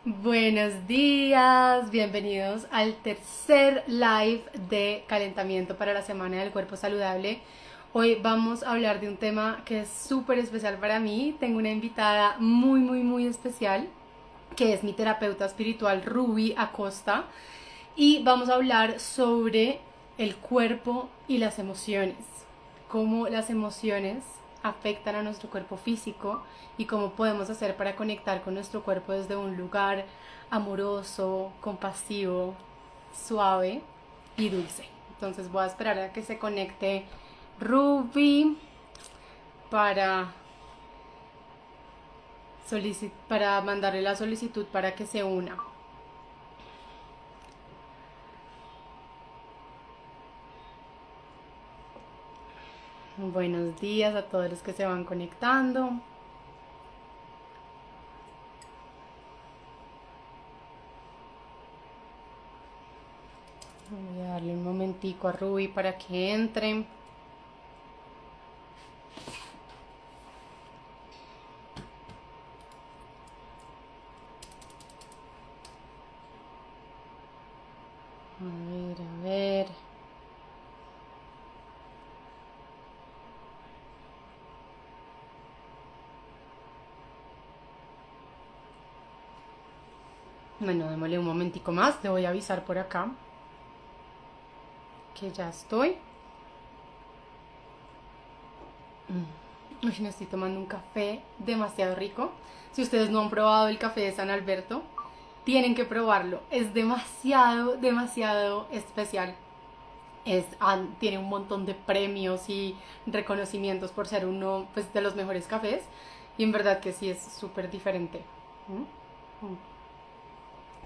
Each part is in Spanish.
Buenos días, bienvenidos al tercer live de calentamiento para la Semana del Cuerpo Saludable. Hoy vamos a hablar de un tema que es súper especial para mí. Tengo una invitada muy especial, que es mi terapeuta espiritual Ruby Acosta, y vamos a hablar sobre el cuerpo y las emociones, cómo las emociones afectan a nuestro cuerpo físico y cómo podemos hacer para conectar con nuestro cuerpo desde un lugar amoroso, compasivo, suave y dulce. Entonces voy a esperar a que se conecte Ruby para, para mandarle la solicitud para que se una. Buenos días a todos los que se van conectando. Voy a darle un momentico a Ruby para que entre. A ver. Bueno, démosle un momentico más. Le voy a avisar por acá que ya estoy. Uy, me estoy tomando un café demasiado rico. Si ustedes no han probado el café de San Alberto, tienen que probarlo. Es demasiado especial. Tiene un montón de premios y reconocimientos por ser uno, pues, de los mejores cafés. Y en verdad que sí es súper diferente. ¿Mm?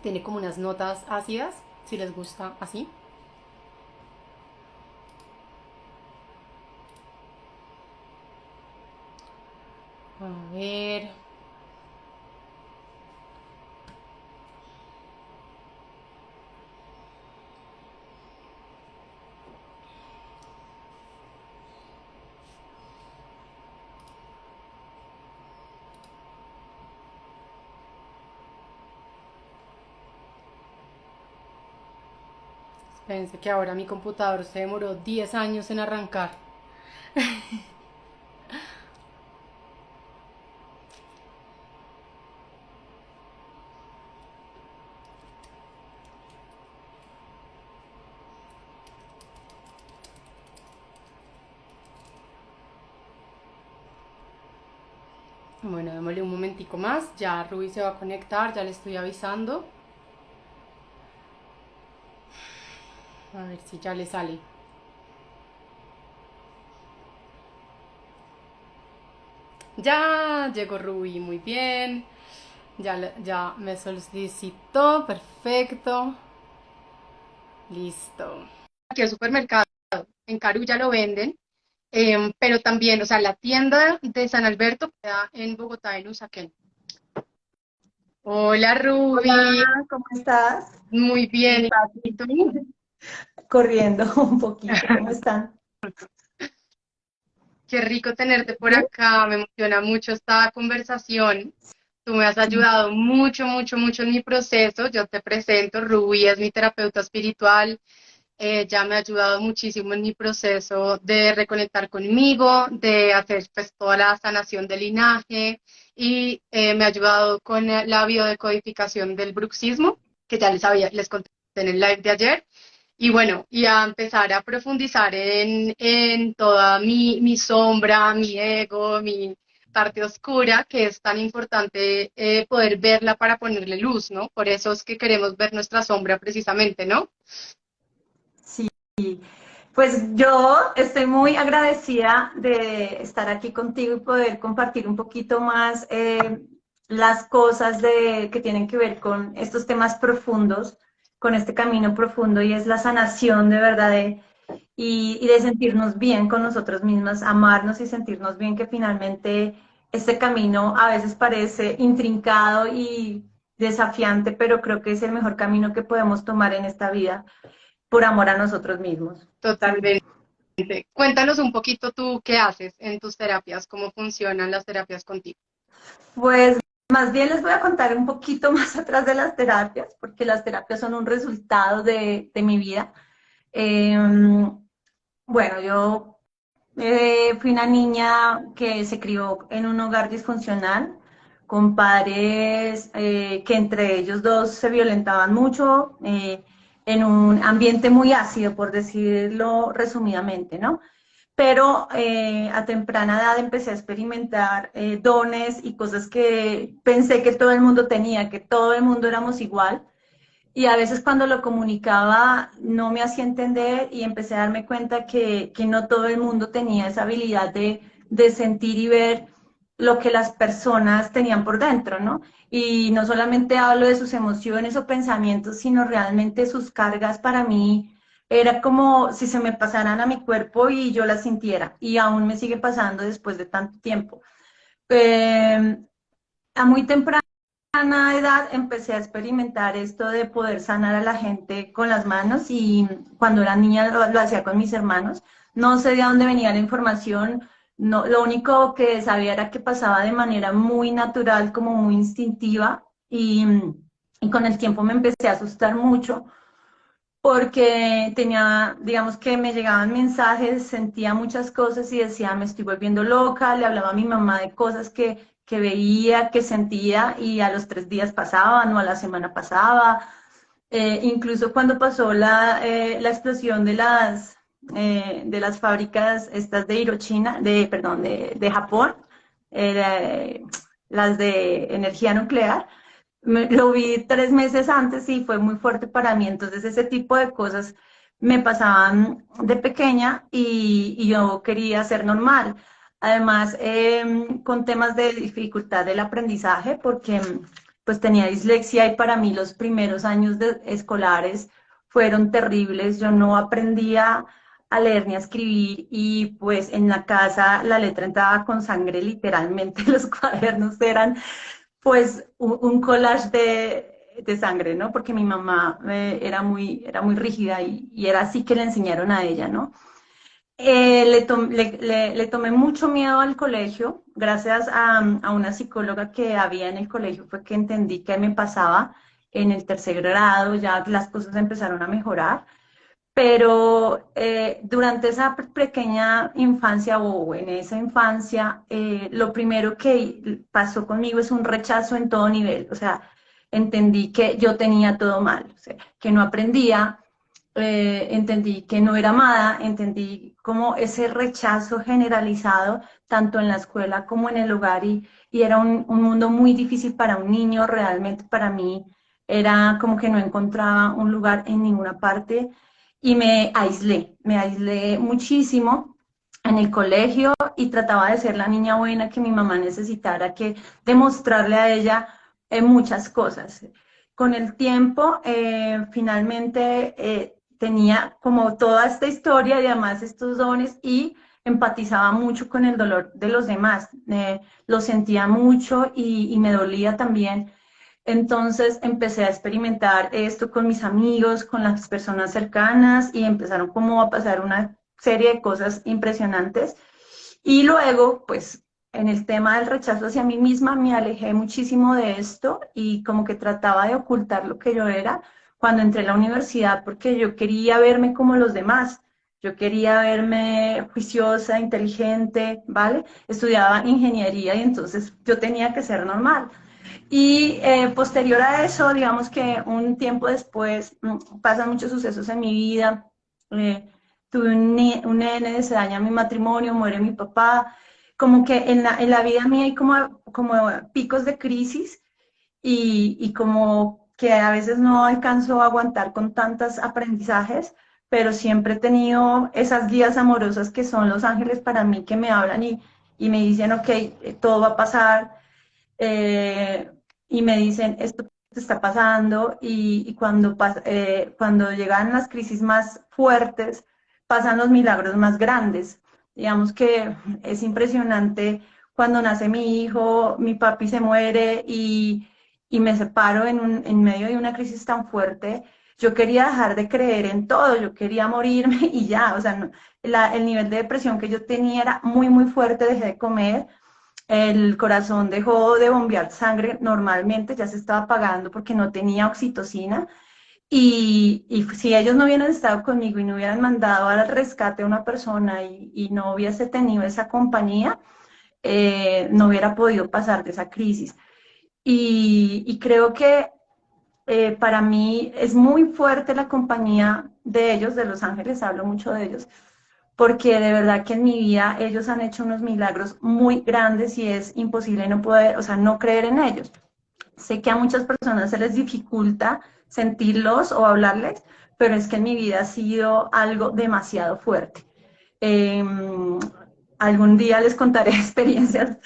Tiene como unas notas ácidas, si les gusta así. A ver. Espérense que ahora mi computador se demoró 10 años en arrancar. Bueno, démosle un momentico más. Ya Ruby se va a conectar, ya le estoy avisando. A ver si ya le sale. Ya llegó Ruby, muy bien. Ya me solicitó, perfecto. Listo. Aquí al supermercado, en Carulla lo venden, pero también, o sea, la tienda de San Alberto queda en Bogotá, en Usaquén. Hola Ruby, Hola, ¿cómo estás? muy Y bien. ¿Y Pati, tú? corriendo un poquito, ¿cómo están? Qué rico tenerte por ¿Sí? acá, me emociona mucho esta conversación. Tú me has Sí. ayudado mucho en mi proceso. Yo te presento, Ruby es mi terapeuta espiritual. Ella me ha ayudado muchísimo en mi proceso de reconectar conmigo, de hacer pues toda la sanación del linaje y me ha ayudado con la biodecodificación del bruxismo, que ya les conté en el live de ayer. Y bueno, y a empezar a profundizar en toda mi sombra, mi ego, mi parte oscura, que es tan importante poder verla para ponerle luz, ¿no? Por eso es que queremos ver nuestra sombra precisamente, ¿no? Sí, pues yo estoy muy agradecida de estar aquí contigo y poder compartir un poquito más las cosas que tienen que ver con estos temas profundos, con este camino profundo y es la sanación de verdad y de sentirnos bien con nosotros mismas, amarnos y sentirnos bien, que finalmente este camino a veces parece intrincado y desafiante, pero creo que es el mejor camino que podemos tomar en esta vida por amor a nosotros mismos. Totalmente. Cuéntanos un poquito tú qué haces en tus terapias, cómo funcionan las terapias contigo. Pues más bien les voy a contar un poquito más atrás de las terapias, porque las terapias son un resultado de mi vida. Eh, bueno, yo fui una niña que se crió en un hogar disfuncional, con padres que entre ellos dos se violentaban mucho, en un ambiente muy ácido, por decirlo resumidamente, ¿no? Pero a temprana edad empecé a experimentar dones y cosas que pensé que todo el mundo tenía, que todo el mundo éramos igual. Y a veces cuando lo comunicaba no me hacía entender y empecé a darme cuenta que no todo el mundo tenía esa habilidad de sentir y ver lo que las personas tenían por dentro, ¿no? Y no solamente hablo de sus emociones o pensamientos, sino realmente sus cargas para mí era como si se me pasaran a mi cuerpo y yo las sintiera. Y aún me sigue pasando después de tanto tiempo. Eh, a muy temprana edad empecé a experimentar esto de poder sanar a la gente con las manos y cuando era niña lo hacía con mis hermanos. No sé de dónde venía la información, no, lo único que sabía era que pasaba de manera muy natural, como muy instintiva y con el tiempo me empecé a asustar mucho porque tenía, digamos que me llegaban mensajes, sentía muchas cosas y decía, me estoy volviendo loca, le hablaba a mi mamá de cosas que veía, que sentía y a los 3 días pasaban o a la semana pasaba. Incluso cuando pasó la explosión de las fábricas estas de Hiroshima, perdón, de Japón, eh, las de energía nuclear, lo vi 3 meses antes y fue muy fuerte para mí. Entonces ese tipo de cosas me pasaban de pequeña y yo quería ser normal. Además, con temas de dificultad del aprendizaje, porque pues tenía dislexia y para mí los primeros años escolares fueron terribles. Yo no aprendía a leer ni a escribir y pues en la casa la letra entraba con sangre literalmente, los cuadernos eran pues un collage de sangre, ¿no? Porque mi mamá era muy rígida y era así que le enseñaron a ella, ¿no? Le tomé mucho miedo al colegio, gracias a una psicóloga que había en el colegio, fue que entendí qué me pasaba en el tercer grado, ya las cosas empezaron a mejorar, pero durante esa pequeña infancia o en esa infancia, lo primero que pasó conmigo es un rechazo en todo nivel, o sea, entendí que yo tenía todo mal, o sea, que no aprendía, entendí que no era amada, entendí como ese rechazo generalizado, tanto en la escuela como en el hogar, y era un mundo muy difícil para un niño, realmente para mí era como que no encontraba un lugar en ninguna parte y me aislé muchísimo en el colegio y trataba de ser la niña buena que mi mamá necesitara, que demostrarle a ella muchas cosas. Con el tiempo, finalmente tenía como toda esta historia y además estos dones y empatizaba mucho con el dolor de los demás, lo sentía mucho y me dolía también. Entonces empecé a experimentar esto con mis amigos, con las personas cercanas y empezaron como a pasar una serie de cosas impresionantes. Y luego, pues en el tema del rechazo hacia mí misma, me alejé muchísimo de esto y como que trataba de ocultar lo que yo era cuando entré a la universidad porque yo quería verme como los demás. Yo quería verme juiciosa, inteligente, ¿vale? Estudiaba ingeniería y entonces yo tenía que ser normal. Y posterior a eso, digamos que un tiempo después, pasan muchos sucesos en mi vida. Eh, tuve un nene, se daña mi matrimonio, muere mi papá. Como que en la vida mía hay como picos de crisis y como que a veces no alcanzo a aguantar con tantos aprendizajes, pero siempre he tenido esas guías amorosas que son los ángeles para mí que me hablan y me dicen, ok, todo va a pasar, eh, y me dicen, esto te está pasando, y cuando llegan las crisis más fuertes, pasan los milagros más grandes. Digamos que es impresionante cuando nace mi hijo, mi papi se muere y me separo en medio de una crisis tan fuerte. Yo quería dejar de creer en todo, yo quería morirme y ya, o sea, el nivel de depresión que yo tenía era muy, muy fuerte, dejé de comer el corazón dejó de bombear sangre normalmente, ya se estaba apagando porque no tenía oxitocina. Y si ellos no hubieran estado conmigo y no hubieran mandado al rescate a una persona y no hubiese tenido esa compañía, no hubiera podido pasar de esa crisis. Y creo que para mí es muy fuerte la compañía de ellos, de Los Ángeles, hablo mucho de ellos, porque de verdad que en mi vida ellos han hecho unos milagros muy grandes y es imposible no poder, o sea, no creer en ellos. Sé que a muchas personas se les dificulta sentirlos o hablarles, pero es que en mi vida ha sido algo demasiado fuerte. Eh, Algún día les contaré experiencias,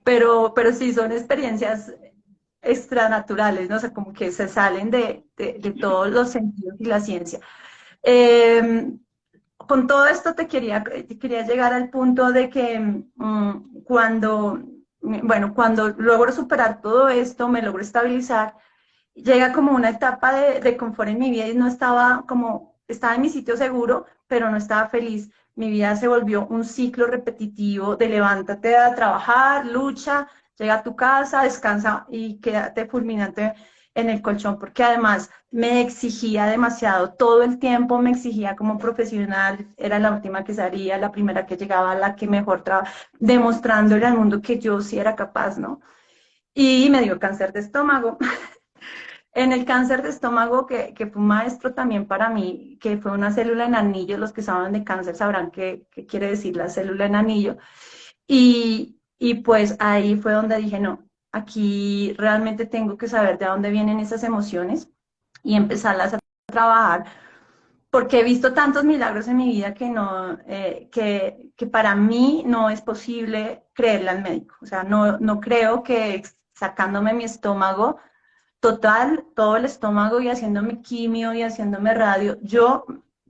pero sí son experiencias extranaturales, ¿no? O sea, como que se salen de todos los sentidos y la ciencia. Eh, con todo esto te quería llegar al punto de que cuando logro superar todo esto, me logro estabilizar, llega como una etapa de confort en mi vida y no estaba como, estaba en mi sitio seguro, pero no estaba feliz. Mi vida se volvió un ciclo repetitivo de levántate a trabajar, lucha, llega a tu casa, descansa y quédate fulminante en el colchón, porque además me exigía demasiado, todo el tiempo me exigía como profesional, era la última que salía, la primera que llegaba, la que mejor trabajaba, demostrándole al mundo que yo sí era capaz, ¿no? Y me dio cáncer de estómago. En el cáncer de estómago, que fue un maestro también para mí, que fue una célula en anillo, los que saben de cáncer sabrán qué quiere decir la célula en anillo. Y pues ahí fue donde dije, no, aquí realmente tengo que saber de dónde vienen esas emociones y empezarlas a trabajar, porque he visto tantos milagros en mi vida que no, que para mí no es posible creerle al médico. O sea, no creo que sacándome mi estómago total, todo el estómago y haciéndome quimio y haciéndome radio, yo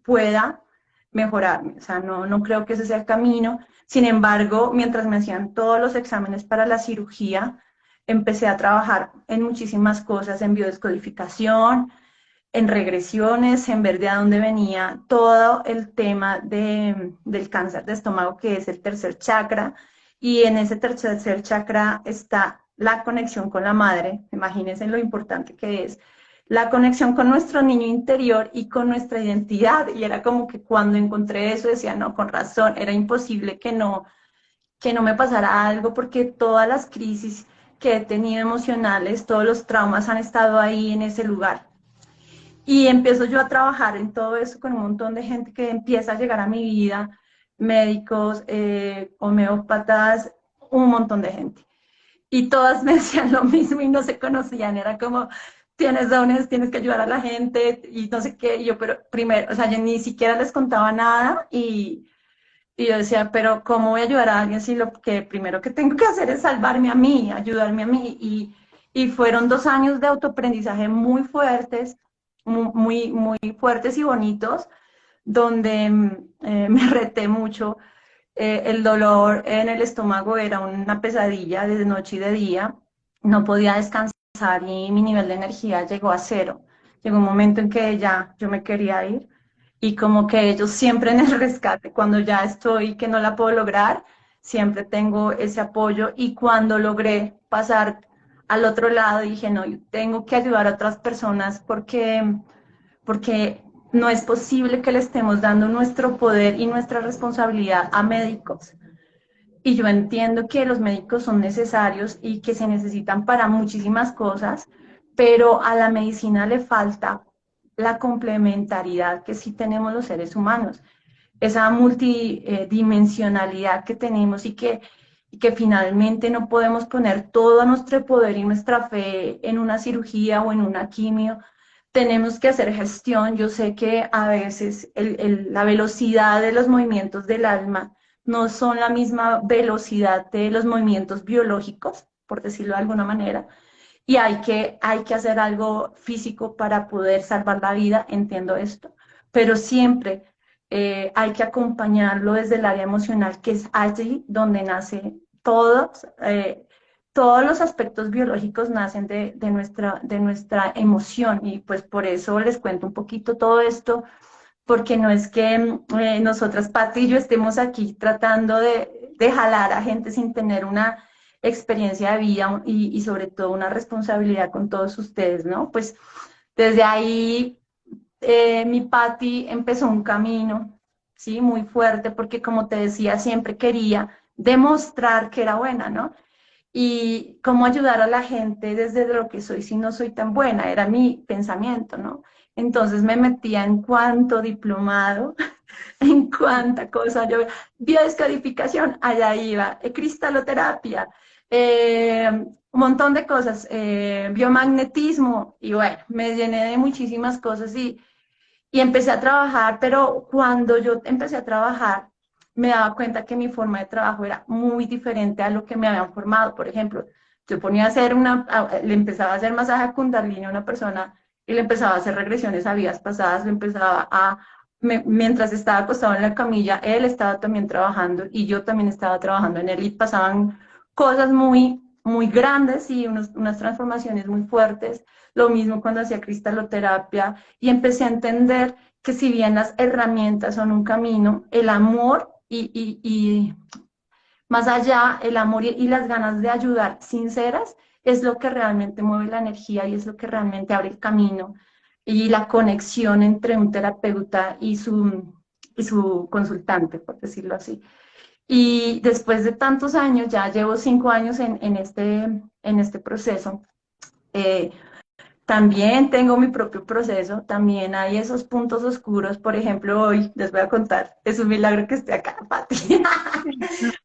pueda mejorarme. O sea, no creo que ese sea el camino. Sin embargo, mientras me hacían todos los exámenes para la cirugía, empecé a trabajar en muchísimas cosas, en biodescodificación, en regresiones, en ver de dónde venía todo el tema del cáncer de estómago, que es el tercer chakra, y en ese tercer chakra está la conexión con la madre, imagínense lo importante que es, la conexión con nuestro niño interior y con nuestra identidad, y era como que cuando encontré eso decía, no, con razón, era imposible que no me pasara algo porque todas las crisis que he tenido emocionales, todos los traumas han estado ahí en ese lugar. Y empiezo yo a trabajar en todo eso con un montón de gente que empieza a llegar a mi vida, médicos, homeópatas, un montón de gente. Y todas me decían lo mismo y no se conocían, era como, tienes dones, tienes que ayudar a la gente y no sé qué. Y yo, pero primero, o sea, yo ni siquiera les contaba nada y yo decía, pero ¿cómo voy a ayudar a alguien si lo que primero que tengo que hacer es salvarme a mí, ayudarme a mí? Y fueron 2 años de autoaprendizaje muy fuertes, muy fuertes y bonitos, donde me reté mucho. El dolor en el estómago era una pesadilla de noche y de día. No podía descansar y mi nivel de energía llegó a cero. Llegó un momento en que ya yo me quería ir y como que ellos siempre en el rescate, cuando ya estoy que no la puedo lograr, siempre tengo ese apoyo y cuando logré pasar al otro lado dije, no, yo tengo que ayudar a otras personas porque no es posible que le estemos dando nuestro poder y nuestra responsabilidad a médicos. Y yo entiendo que los médicos son necesarios y que se necesitan para muchísimas cosas, pero a la medicina le falta la complementariedad que sí tenemos los seres humanos, esa multidimensionalidad que tenemos y que finalmente no podemos poner todo nuestro poder y nuestra fe en una cirugía o en una quimio. Tenemos que hacer gestión. Yo sé que a veces la velocidad de los movimientos del alma no son la misma velocidad de los movimientos biológicos, por decirlo de alguna manera, y hay que hacer algo físico para poder salvar la vida, entiendo esto, pero siempre hay que acompañarlo desde el área emocional, que es allí donde nace todos los aspectos biológicos nacen de nuestra emoción y pues por eso les cuento un poquito todo esto, porque no es que nosotras, Pati y yo, estemos aquí tratando de jalar a gente sin tener una experiencia de vida y sobre todo una responsabilidad con todos ustedes, ¿no? Pues desde ahí mi Patti empezó un camino, ¿sí? Muy fuerte, porque como te decía, siempre quería demostrar que era buena, ¿no? Y cómo ayudar a la gente desde lo que soy si no soy tan buena, era mi pensamiento, ¿no? Entonces me metía en cuanto diplomado, en cuánta cosa yo, biodescodificación, allá iba, cristaloterapia, un montón de cosas, biomagnetismo, y bueno, me llené de muchísimas cosas y empecé a trabajar, pero cuando yo empecé a trabajar, me daba cuenta que mi forma de trabajo era muy diferente a lo que me habían formado. Por ejemplo, yo ponía a hacer le empezaba a hacer masaje a Kundalini a una persona y le empezaba a hacer regresiones a vidas pasadas, le empezaba mientras estaba acostado en la camilla, él estaba también trabajando y yo también estaba trabajando en él y pasaban cosas muy grandes y unas transformaciones muy fuertes. Lo mismo cuando hacía cristaloterapia y empecé a entender que si bien las herramientas son un camino, el amor y más allá, el amor y las ganas de ayudar sinceras es lo que realmente mueve la energía y es lo que realmente abre el camino y la conexión entre un terapeuta y su consultante, por decirlo así. Y después de tantos años, ya llevo 5 años en este proceso, eh, también tengo mi propio proceso, también hay esos puntos oscuros. Por ejemplo, hoy les voy a contar, es un milagro que esté acá, Pati.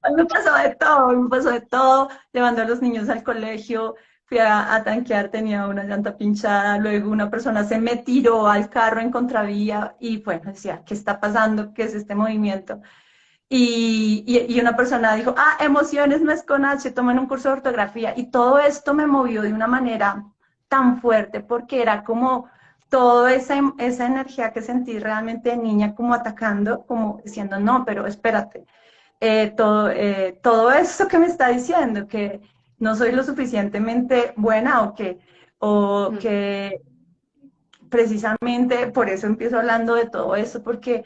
Hoy me pasó de todo, hoy me pasó de todo, llevando a los niños al colegio, fui a tanquear, tenía una llanta pinchada, luego una persona se me tiró al carro en contravía y bueno, decía, ¿qué está pasando? ¿Qué es este movimiento? Y una persona dijo, emociones no es con H, tomen un curso de ortografía. Y todo esto me movió de una manera tan fuerte porque era como toda esa energía que sentí realmente de niña como atacando, como diciendo, no, pero espérate, todo eso que me está diciendo, que no soy lo suficientemente buena o que precisamente por eso empiezo hablando de todo eso, porque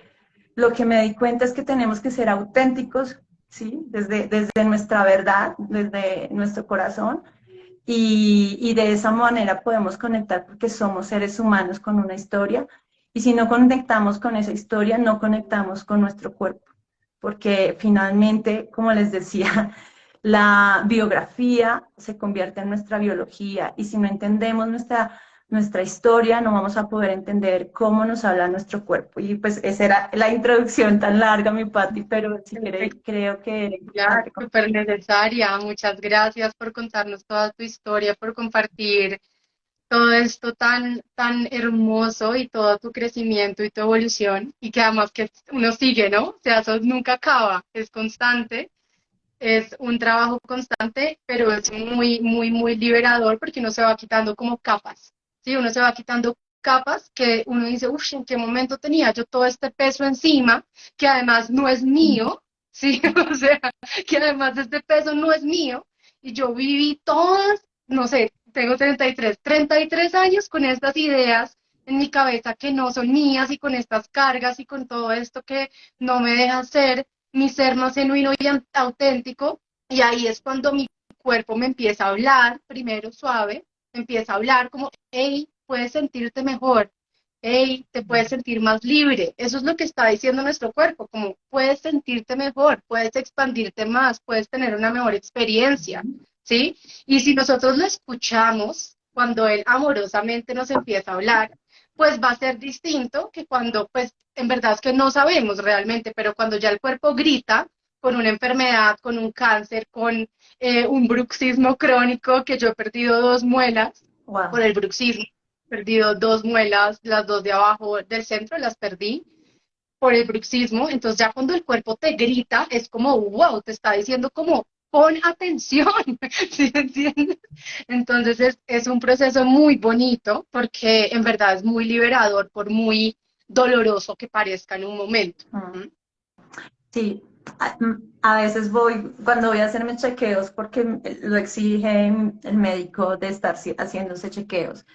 lo que me di cuenta es que tenemos que ser auténticos, ¿sí? Desde nuestra verdad, desde nuestro corazón, y de esa manera podemos conectar porque somos seres humanos con una historia, y si no conectamos con esa historia, no conectamos con nuestro cuerpo, porque finalmente, como les decía, la biografía se convierte en nuestra biología, y si no entendemos nuestra historia, no vamos a poder entender cómo nos habla nuestro cuerpo. Y pues esa era la introducción tan larga, mi Pati, pero si quiere, creo que es Claro, importante. súper necesaria. Muchas gracias por contarnos toda tu historia, por compartir todo esto tan hermoso y todo tu crecimiento y tu evolución. Y que además que uno sigue, ¿no? O sea, eso nunca acaba, es constante, es un trabajo constante, pero es muy liberador porque uno se va quitando como capas, ¿sí? Uno se va quitando capas que uno dice, uff, ¿en qué momento tenía yo todo este peso encima que además no es mío? ¿Sí? O sea, que además este peso no es mío y yo viví todas, no sé, tengo 33 años con estas ideas en mi cabeza que no son mías y con estas cargas y con todo esto que no me deja ser mi ser más genuino y auténtico, y ahí es cuando mi cuerpo me empieza a hablar, primero suave, me empieza a hablar como, hey, puedes sentirte mejor, hey, te puedes sentir más libre. Eso es lo que está diciendo nuestro cuerpo, como puedes sentirte mejor, puedes expandirte más, puedes tener una mejor experiencia, ¿sí? Y si nosotros lo escuchamos, cuando él amorosamente nos empieza a hablar, pues va a ser distinto que cuando, pues, en verdad es que no sabemos realmente, pero cuando ya el cuerpo grita con una enfermedad, con un cáncer, con un bruxismo crónico, que yo he perdido 2 muelas por Wow. el bruxismo, he perdido 2 muelas, las 2 de abajo del centro las perdí por el bruxismo, entonces ya cuando el cuerpo te grita, es como, wow, te está diciendo como, pon atención, ¿sí entiendes? Entonces es un proceso muy bonito porque en verdad es muy liberador por muy doloroso que parezca en un momento. ¿Mm? Sí, a veces cuando voy a hacerme chequeos, porque lo exige el médico de estar haciéndose chequeos.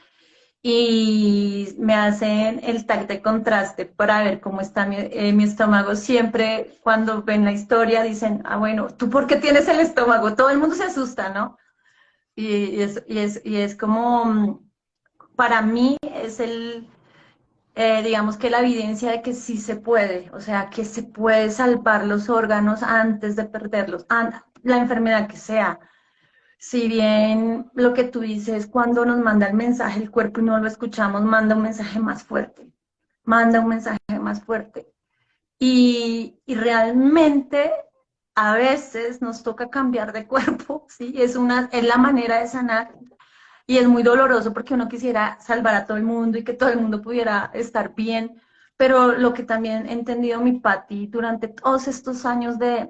y me hacen el tag de contraste para ver cómo está mi estómago. Siempre cuando ven la historia dicen, ah, bueno, ¿tú por qué tienes el estómago? Todo el mundo se asusta, ¿no? Y es como, para mí es digamos que la evidencia de que sí se puede, o sea, que se puede salvar los órganos antes de perderlos, la enfermedad que sea. Si bien lo que tú dices, cuando nos manda el mensaje el cuerpo y no lo escuchamos, manda un mensaje más fuerte, manda un mensaje más fuerte. Y realmente a veces nos toca cambiar de cuerpo, ¿sí? Es la manera de sanar y es muy doloroso porque uno quisiera salvar a todo el mundo y que todo el mundo pudiera estar bien, pero lo que también he entendido mi Pati durante todos estos años de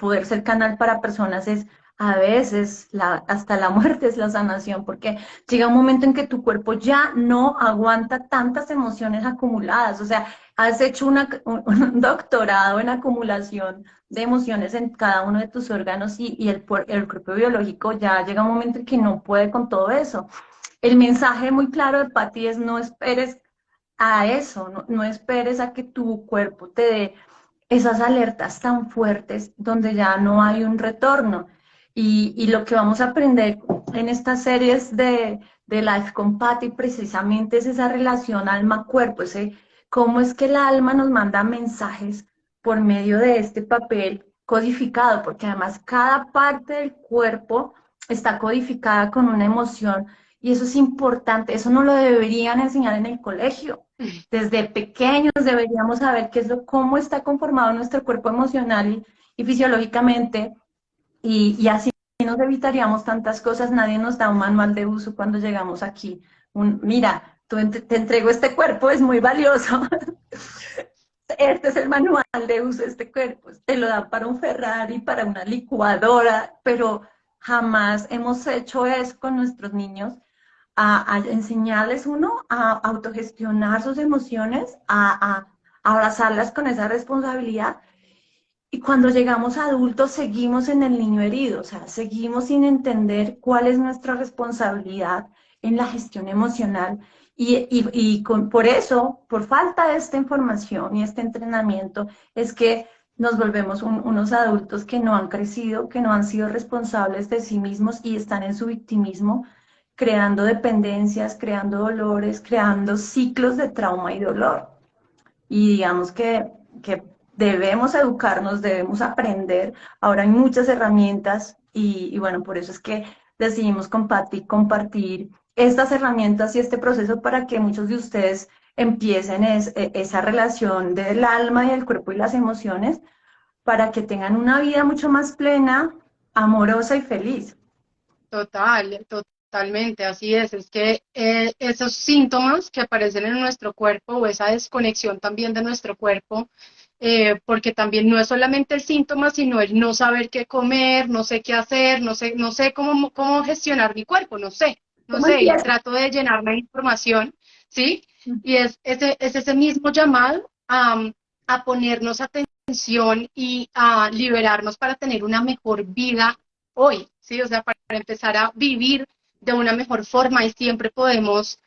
poder ser canal para personas es a veces hasta la muerte es la sanación, porque llega un momento en que tu cuerpo ya no aguanta tantas emociones acumuladas, o sea, has hecho un doctorado en acumulación de emociones en cada uno de tus órganos y el cuerpo biológico ya llega un momento en que no puede con todo eso. El mensaje muy claro de Patti es no esperes a eso, no esperes a que tu cuerpo te dé esas alertas tan fuertes donde ya no hay un retorno. Y lo que vamos a aprender en estas series de Life con Patty precisamente es esa relación alma-cuerpo, ese cómo es que el alma nos manda mensajes por medio de este papel codificado, porque además cada parte del cuerpo está codificada con una emoción y eso es importante, eso no lo deberían enseñar en el colegio. Desde pequeños deberíamos saber cómo está conformado nuestro cuerpo emocional y fisiológicamente y así nos evitaríamos tantas cosas. Nadie nos da un manual de uso cuando llegamos aquí. Mira, te entrego este cuerpo, es muy valioso. Este es el manual de uso de este cuerpo. Te lo dan para un Ferrari, para una licuadora, pero jamás hemos hecho eso con nuestros niños a enseñarles uno a autogestionar sus emociones, a abrazarlas con esa responsabilidad. Y cuando llegamos a adultos seguimos en el niño herido, o sea, seguimos sin entender cuál es nuestra responsabilidad en la gestión emocional. Por eso, por falta de esta información y este entrenamiento, es que nos volvemos unos adultos que no han crecido, que no han sido responsables de sí mismos y están en su victimismo, creando dependencias, creando dolores, creando ciclos de trauma y dolor. Y digamos que debemos educarnos, debemos aprender. Ahora hay muchas herramientas y bueno, por eso es que decidimos compartir estas herramientas y este proceso para que muchos de ustedes empiecen esa relación del alma y el cuerpo y las emociones para que tengan una vida mucho más plena, amorosa y feliz. Totalmente, así es. Es que esos síntomas que aparecen en nuestro cuerpo o esa desconexión también de nuestro cuerpo, porque también no es solamente el síntoma, sino el no saber qué comer, no sé qué hacer, no sé cómo gestionar mi cuerpo, no ¿Cómo sé, y empieza? trato de llenarme de información, ¿sí? Y es ese mismo llamado a ponernos atención y a liberarnos para tener una mejor vida hoy, ¿sí? O sea, para empezar a vivir de una mejor forma y siempre podemos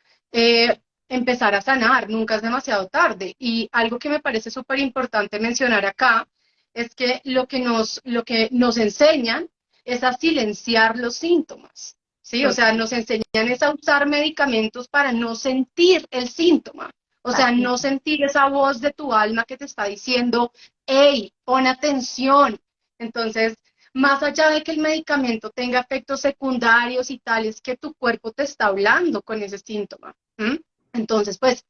empezar a sanar, nunca es demasiado tarde. Y algo que me parece súper importante mencionar acá es que lo que nos enseñan es a silenciar los síntomas, ¿sí? O sea, nos enseñan es a usar medicamentos para no sentir el síntoma. O sea, Así, no sentir esa voz de tu alma que te está diciendo, hey, pon atención. Entonces, más allá de que el medicamento tenga efectos secundarios y tales, que tu cuerpo te está hablando con ese síntoma. ¿Mm? Entonces, pues,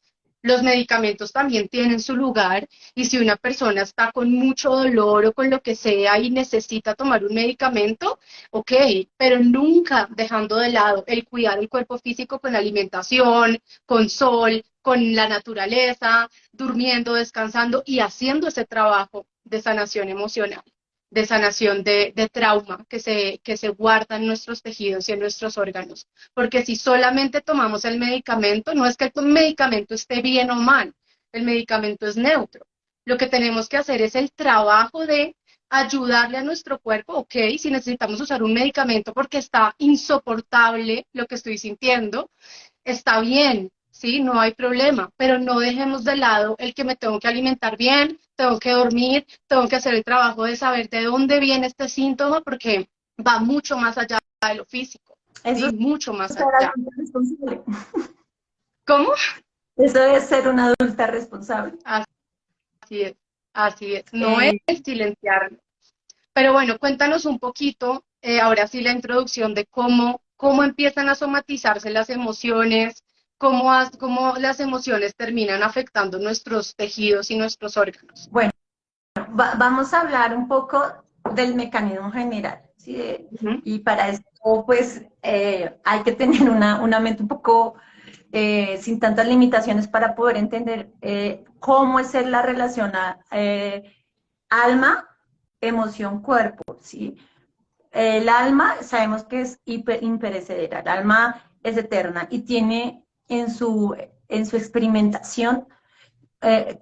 los medicamentos también tienen su lugar y si una persona está con mucho dolor o con lo que sea y necesita tomar un medicamento, ok, pero nunca dejando de lado el cuidar el cuerpo físico con alimentación, con sol, con la naturaleza, durmiendo, descansando y haciendo ese trabajo de sanación emocional, de sanación de trauma que se guarda en nuestros tejidos y en nuestros órganos. Porque si solamente tomamos el medicamento, no es que el medicamento esté bien o mal, el medicamento es neutro. Lo que tenemos que hacer es el trabajo de ayudarle a nuestro cuerpo, ok, si necesitamos usar un medicamento porque está insoportable lo que estoy sintiendo, está bien, ¿sí? No hay problema, pero no dejemos de lado el que me tengo que alimentar bien, tengo que dormir, tengo que hacer el trabajo de saber de dónde viene este síntoma, porque va mucho más allá de lo físico, Eso ¿sí? Mucho es más ser allá. adulta responsable. ¿Cómo? Eso es ser una adulta responsable. Así es, así es. No es Eh, silenciarlo. Pero bueno, cuéntanos un poquito, ahora sí, la introducción de cómo empiezan a somatizarse las emociones, cómo las emociones terminan afectando nuestros tejidos y nuestros órganos. bueno, vamos a hablar un poco del mecanismo general, ¿sí? Ujú. Y para esto, pues, hay que tener una mente un poco sin tantas limitaciones para poder entender cómo es la relación alma, emoción, cuerpo, ¿sí? El alma sabemos que es imperecedera, el alma es eterna y tiene en su experimentación,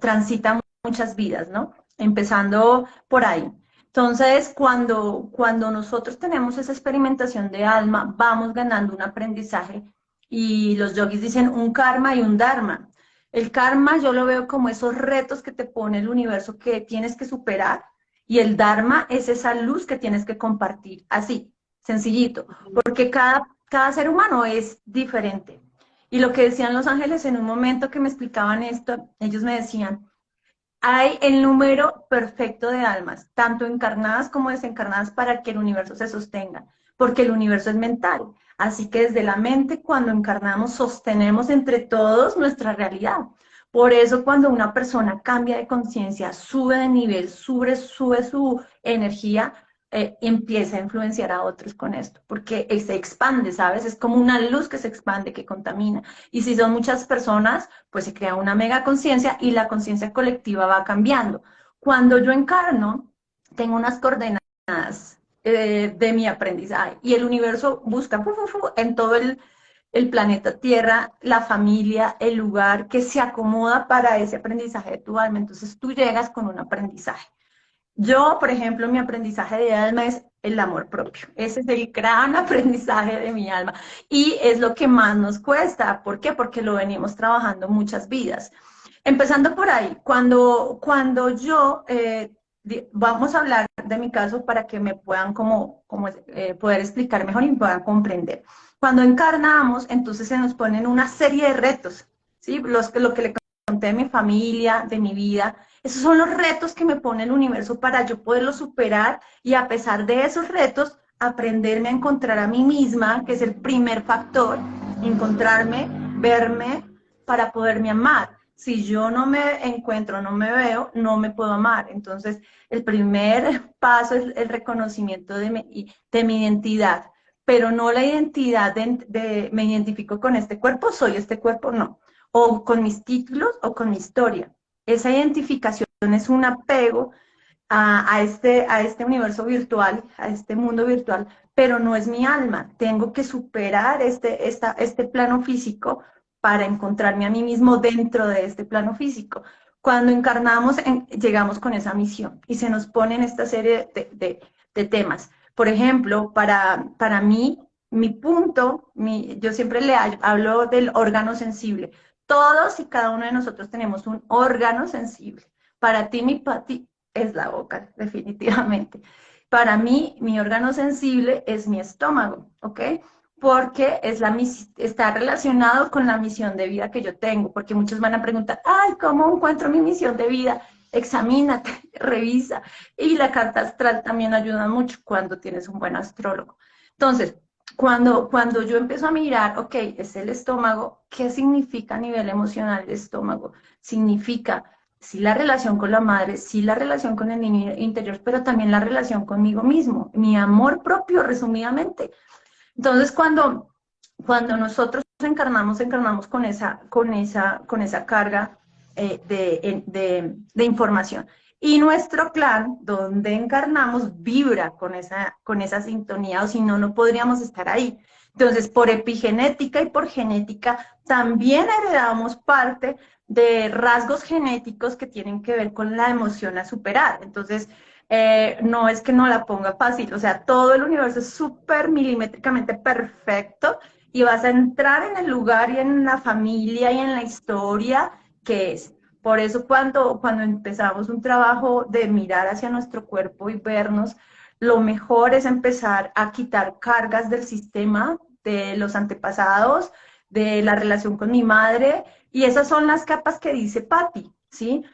transita muchas vidas, ¿no? Empezando por ahí. Entonces, cuando nosotros tenemos esa experimentación de alma, vamos ganando un aprendizaje y los yogis dicen un karma y un dharma. El karma yo lo veo como esos retos que te pone el universo que tienes que superar y el dharma es esa luz que tienes que compartir, así, sencillito, porque cada ser humano es diferente. Y lo que decían los ángeles en un momento que me explicaban esto, ellos me decían, hay el número perfecto de almas, tanto encarnadas como desencarnadas, para que el universo se sostenga, porque el universo es mental. Así que desde la mente, cuando encarnamos, sostenemos entre todos nuestra realidad. Por eso cuando una persona cambia de conciencia, sube de nivel, sube su energía, empieza a influenciar a otros con esto, porque se expande, ¿sabes? Es como una luz que se expande, que contamina. Y si son muchas personas, pues se crea una mega conciencia y la conciencia colectiva va cambiando. Cuando yo encarno, tengo unas coordenadas de mi aprendizaje y el universo busca en todo el planeta Tierra, la familia, el lugar que se acomoda para ese aprendizaje de tu alma. Entonces tú llegas con un aprendizaje. Yo, por ejemplo, mi aprendizaje de alma es el amor propio. Ese es el gran aprendizaje de mi alma. Y es lo que más nos cuesta. ¿Por qué? Porque lo venimos trabajando muchas vidas. Empezando por ahí, cuando yo, vamos a hablar de mi caso para que me puedan poder explicar mejor y me puedan comprender. Cuando encarnamos, entonces se nos ponen una serie de retos, ¿sí? Lo que le conté de mi familia, de mi vida, esos son los retos que me pone el universo para yo poderlos superar y a pesar de esos retos, aprenderme a encontrar a mí misma, que es el primer factor, encontrarme, verme para poderme amar. Si yo no me encuentro, no me veo, no me puedo amar. Entonces, el primer paso es el reconocimiento de mi identidad, pero no la identidad me identifico con este cuerpo, soy este cuerpo, no. O con mis títulos o con mi historia. Esa identificación es un apego a este universo virtual, a este mundo virtual, pero no es mi alma. Tengo que superar este plano físico para encontrarme a mí mismo dentro de este plano físico. Cuando encarnamos, llegamos con esa misión y se nos ponen esta serie de temas. Por ejemplo, para mí, mi punto, yo siempre hablo del órgano sensible. Todos y cada uno de nosotros tenemos un órgano sensible. Para ti, es la boca, definitivamente. Para mí, mi órgano sensible es mi estómago, ¿ok? Porque está relacionado con la misión de vida que yo tengo, porque muchos van a preguntar, ay, ¿cómo encuentro mi misión de vida? Examínate, revisa. Y la carta astral también ayuda mucho cuando tienes un buen astrólogo. Entonces, cuando yo empiezo a mirar, ok, es el estómago, ¿qué significa a nivel emocional el estómago? Significa sí la relación con la madre, sí la relación con el niño interior, pero también la relación conmigo mismo, mi amor propio, resumidamente. Entonces, cuando nosotros encarnamos con esa carga de información. Y nuestro clan, donde encarnamos, vibra con esa sintonía, o si no, no podríamos estar ahí. Entonces, por epigenética y por genética, también heredamos parte de rasgos genéticos que tienen que ver con la emoción a superar. Entonces, no es que no la ponga fácil, o sea, todo el universo es súper milimétricamente perfecto y vas a entrar en el lugar y en la familia y en la historia que es. Por eso cuando empezamos un trabajo de mirar hacia nuestro cuerpo y vernos, lo mejor es empezar a quitar cargas del sistema, de los antepasados, de la relación con mi madre, y esas son las capas que dice Patti, ¿sí?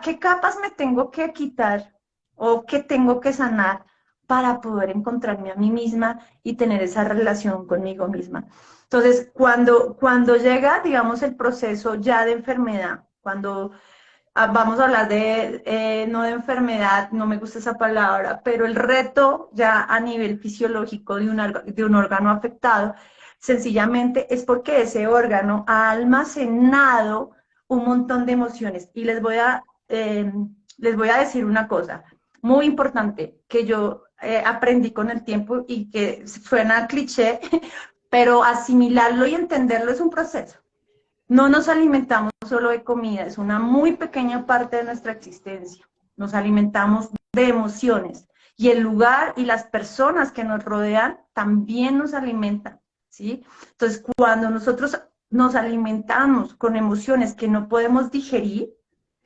¿Qué capas me tengo que quitar o qué tengo que sanar para poder encontrarme a mí misma y tener esa relación conmigo misma? Entonces, cuando llega, digamos, el proceso ya de enfermedad, cuando vamos a hablar de, no de enfermedad, no me gusta esa palabra, pero el reto ya a nivel fisiológico de un órgano afectado, sencillamente es porque ese órgano ha almacenado un montón de emociones. Y les voy a decir una cosa muy importante que yo aprendí con el tiempo y que suena cliché, pero asimilarlo y entenderlo es un proceso. No nos alimentamos solo de comida, es una muy pequeña parte de nuestra existencia. Nos alimentamos de emociones y el lugar y las personas que nos rodean también nos alimentan, ¿sí? Entonces, cuando nosotros nos alimentamos con emociones que no podemos digerir,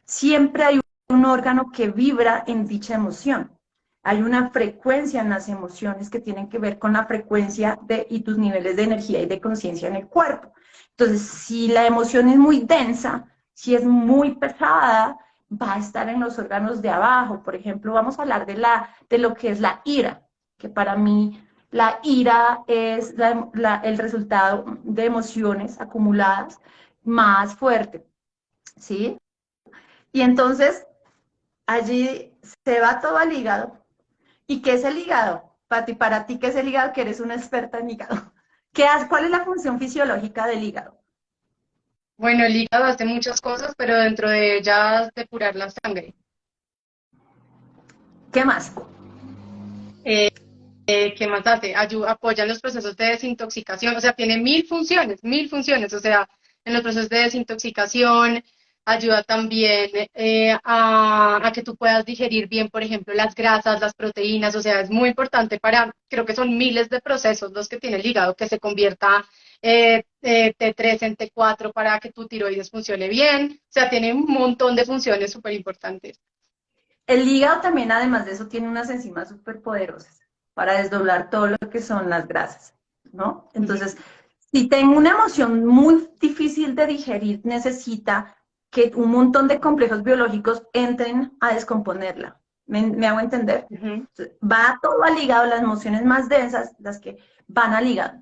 siempre hay un órgano que vibra en dicha emoción. Hay una frecuencia en las emociones que tienen que ver con la frecuencia y tus niveles de energía y de conciencia en el cuerpo. Entonces, si la emoción es muy densa, si es muy pesada, va a estar en los órganos de abajo. Por ejemplo, vamos a hablar de lo que es la ira, que para mí la ira es el resultado de emociones acumuladas más fuerte, ¿sí? Y entonces allí se va todo al hígado. ¿Y qué es el hígado? Para ti, ¿qué es el hígado? Que eres una experta en hígado. ¿Cuál es la función fisiológica del hígado? Bueno, el hígado hace muchas cosas, pero dentro de ellas depurar la sangre. ¿Qué más? ¿Qué más hace? Apoya en los procesos de desintoxicación, o sea, tiene mil funciones, o sea, en los procesos de desintoxicación, ayuda también a que tú puedas digerir bien, por ejemplo, las grasas, las proteínas, o sea, es muy importante creo que son miles de procesos los que tiene el hígado, que se convierta T3 en T4 para que tu tiroides funcione bien, o sea, tiene un montón de funciones súper importantes. El hígado también, además de eso, tiene unas enzimas súper poderosas para desdoblar todo lo que son las grasas, ¿no? Entonces, si tengo una emoción muy difícil de digerir, necesita que un montón de complejos biológicos entren a descomponerla. ¿Me hago entender? Uh-huh. Entonces, va todo al hígado, las emociones más densas, las que van al hígado.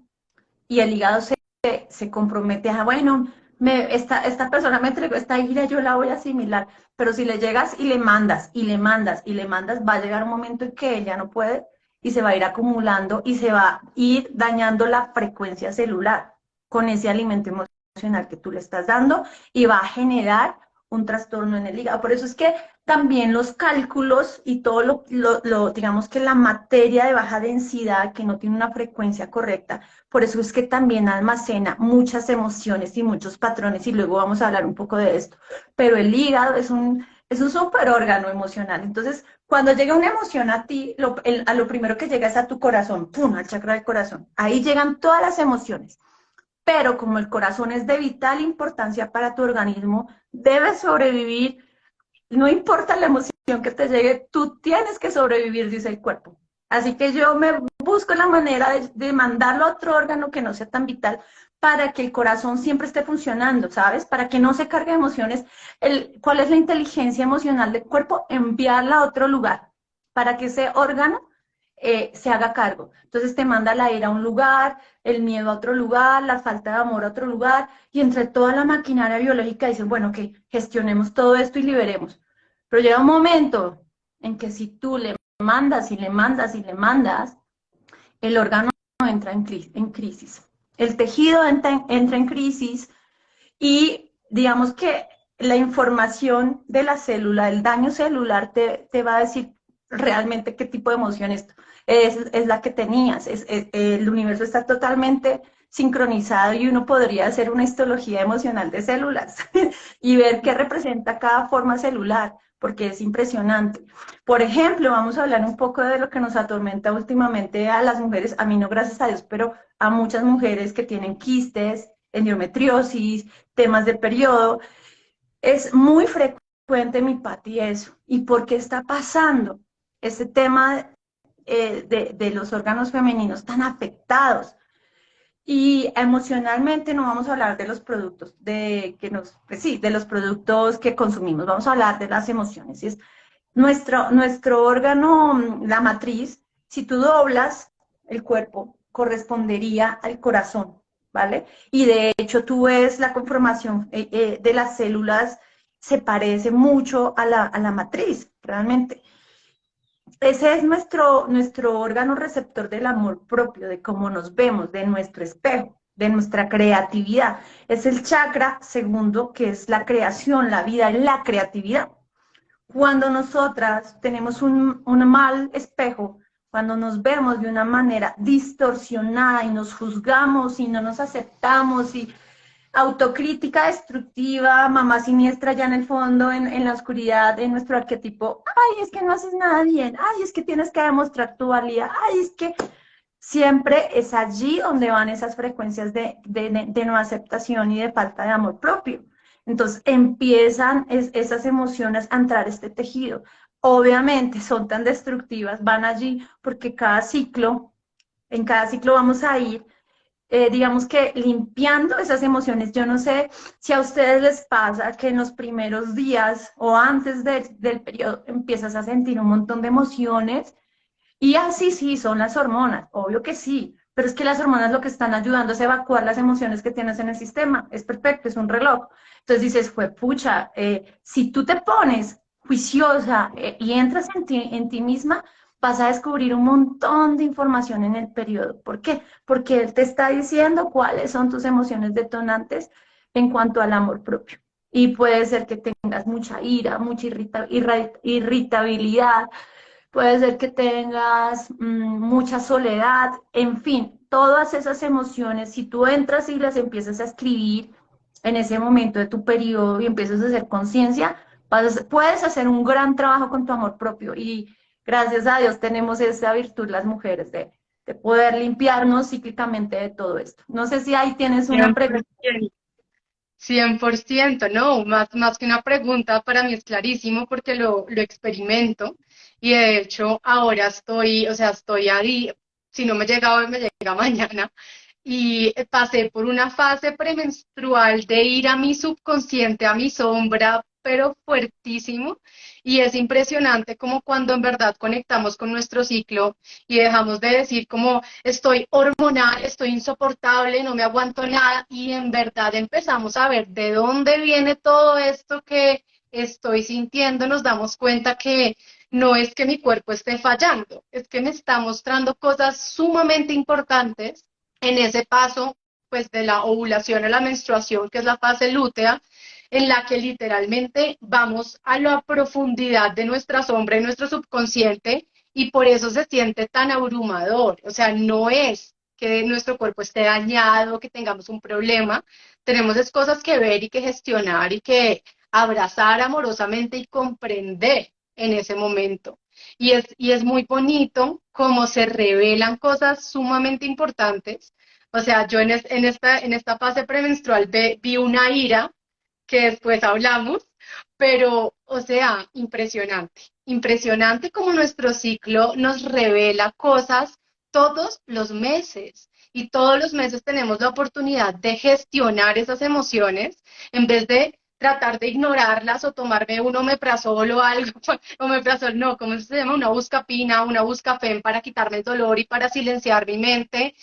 Y el hígado se compromete a, bueno, esta persona me entregó esta ira, yo la voy a asimilar. Pero si le llegas y le mandas, y le mandas, y le mandas, va a llegar un momento en que ella no puede y se va a ir acumulando y se va a ir dañando la frecuencia celular con ese alimento emocional que tú le estás dando y va a generar un trastorno en el hígado. Por eso es que también los cálculos y todo digamos que la materia de baja densidad que no tiene una frecuencia correcta, por eso es que también almacena muchas emociones y muchos patrones, y luego vamos a hablar un poco de esto. Pero el hígado es un superórgano emocional. Entonces, cuando llega una emoción a ti, a lo primero que llega es a tu corazón, ¡pum!, al chakra del corazón. Ahí llegan todas las emociones. Pero como el corazón es de vital importancia para tu organismo, debes sobrevivir. No importa la emoción que te llegue, tú tienes que sobrevivir, dice el cuerpo. Así que yo me busco la manera de mandarlo a otro órgano que no sea tan vital para que el corazón siempre esté funcionando, ¿sabes? Para que no se cargue de emociones. ¿Cuál es la inteligencia emocional del cuerpo? Enviarla a otro lugar para que ese órgano se haga cargo. Entonces te manda la ira a un lugar, el miedo a otro lugar, la falta de amor a otro lugar, y entre toda la maquinaria biológica dicen, bueno, que gestionemos todo esto y liberemos. Pero llega un momento en que si tú le mandas y le mandas y le mandas, el órgano entra en crisis. El tejido entra en crisis y digamos que la información de la célula, el daño celular te va a decir realmente qué tipo de emoción es la que tenías. El universo está totalmente sincronizado y uno podría hacer una histología emocional de células y ver qué representa cada forma celular, porque es impresionante. Por ejemplo, vamos a hablar un poco de lo que nos atormenta últimamente a las mujeres, a mí no, gracias a Dios, pero a muchas mujeres que tienen quistes, endometriosis, temas de periodo. Es muy frecuente, mi Pati, eso. ¿Y por qué está pasando ese tema de los órganos femeninos tan afectados? Y emocionalmente no vamos a hablar de los productos pues sí, de los productos que consumimos, vamos a hablar de las emociones. Y es nuestro órgano, la matriz, si tú doblas el cuerpo, correspondería al corazón, ¿vale? Y de hecho tú ves la conformación de las células, se parece mucho a la matriz, realmente. Ese es nuestro órgano receptor del amor propio, de cómo nos vemos, de nuestro espejo, de nuestra creatividad. Es el chakra segundo, que es la creación, la vida, la creatividad. Cuando nosotras tenemos un mal espejo, cuando nos vemos de una manera distorsionada y nos juzgamos y no nos aceptamos y autocrítica destructiva, mamá siniestra ya en el fondo, en la oscuridad, en nuestro arquetipo, ay, es que no haces nada bien, ay, es que tienes que demostrar tu valía, ay, es que siempre es allí donde van esas frecuencias de no aceptación y de falta de amor propio. Entonces empiezan esas emociones a entrar a este tejido. Obviamente son tan destructivas, van allí porque en cada ciclo vamos a ir digamos que limpiando esas emociones. Yo no sé si a ustedes les pasa que en los primeros días o antes del periodo empiezas a sentir un montón de emociones y así sí, son las hormonas, obvio que sí, pero es que las hormonas lo que están ayudando es evacuar las emociones que tienes en el sistema, es perfecto, es un reloj. Entonces dices, fue pucha, si tú te pones juiciosa y entras en ti misma, vas a descubrir un montón de información en el periodo. ¿Por qué? Porque él te está diciendo cuáles son tus emociones detonantes en cuanto al amor propio. Y puede ser que tengas mucha ira, mucha irritabilidad, puede ser que tengas mucha soledad, en fin, todas esas emociones, si tú entras y las empiezas a escribir en ese momento de tu periodo y empiezas a hacer conciencia, puedes hacer un gran trabajo con tu amor propio y gracias a Dios tenemos esa virtud las mujeres de poder limpiarnos cíclicamente de todo esto. No sé si ahí tienes una pregunta. 100%. 100%, no, más que una pregunta, para mí es clarísimo porque lo experimento y de hecho ahora estoy, o sea, estoy ahí, si no me llega hoy, me llega mañana y pasé por una fase premenstrual de ir a mi subconsciente, a mi sombra, pero fuertísimo y es impresionante como cuando en verdad conectamos con nuestro ciclo y dejamos de decir como estoy hormonal, estoy insoportable, no me aguanto nada y en verdad empezamos a ver de dónde viene todo esto que estoy sintiendo, nos damos cuenta que no es que mi cuerpo esté fallando, es que me está mostrando cosas sumamente importantes en ese paso pues de la ovulación a la menstruación, que es la fase lútea, en la que literalmente vamos a la profundidad de nuestra sombra y nuestro subconsciente y por eso se siente tan abrumador. O sea, no es que nuestro cuerpo esté dañado, que tengamos un problema, tenemos es cosas que ver y que gestionar y que abrazar amorosamente y comprender en ese momento. Y es muy bonito cómo se revelan cosas sumamente importantes. O sea, yo en esta fase premenstrual vi una ira que después hablamos, pero, o sea, impresionante, impresionante como nuestro ciclo nos revela cosas todos los meses. Y todos los meses tenemos la oportunidad de gestionar esas emociones en vez de tratar de ignorarlas o tomarme un omeprazol o algo, omeprazol no, ¿cómo se llama? Una buscapina, una buscafen para quitarme el dolor y para silenciar mi mente.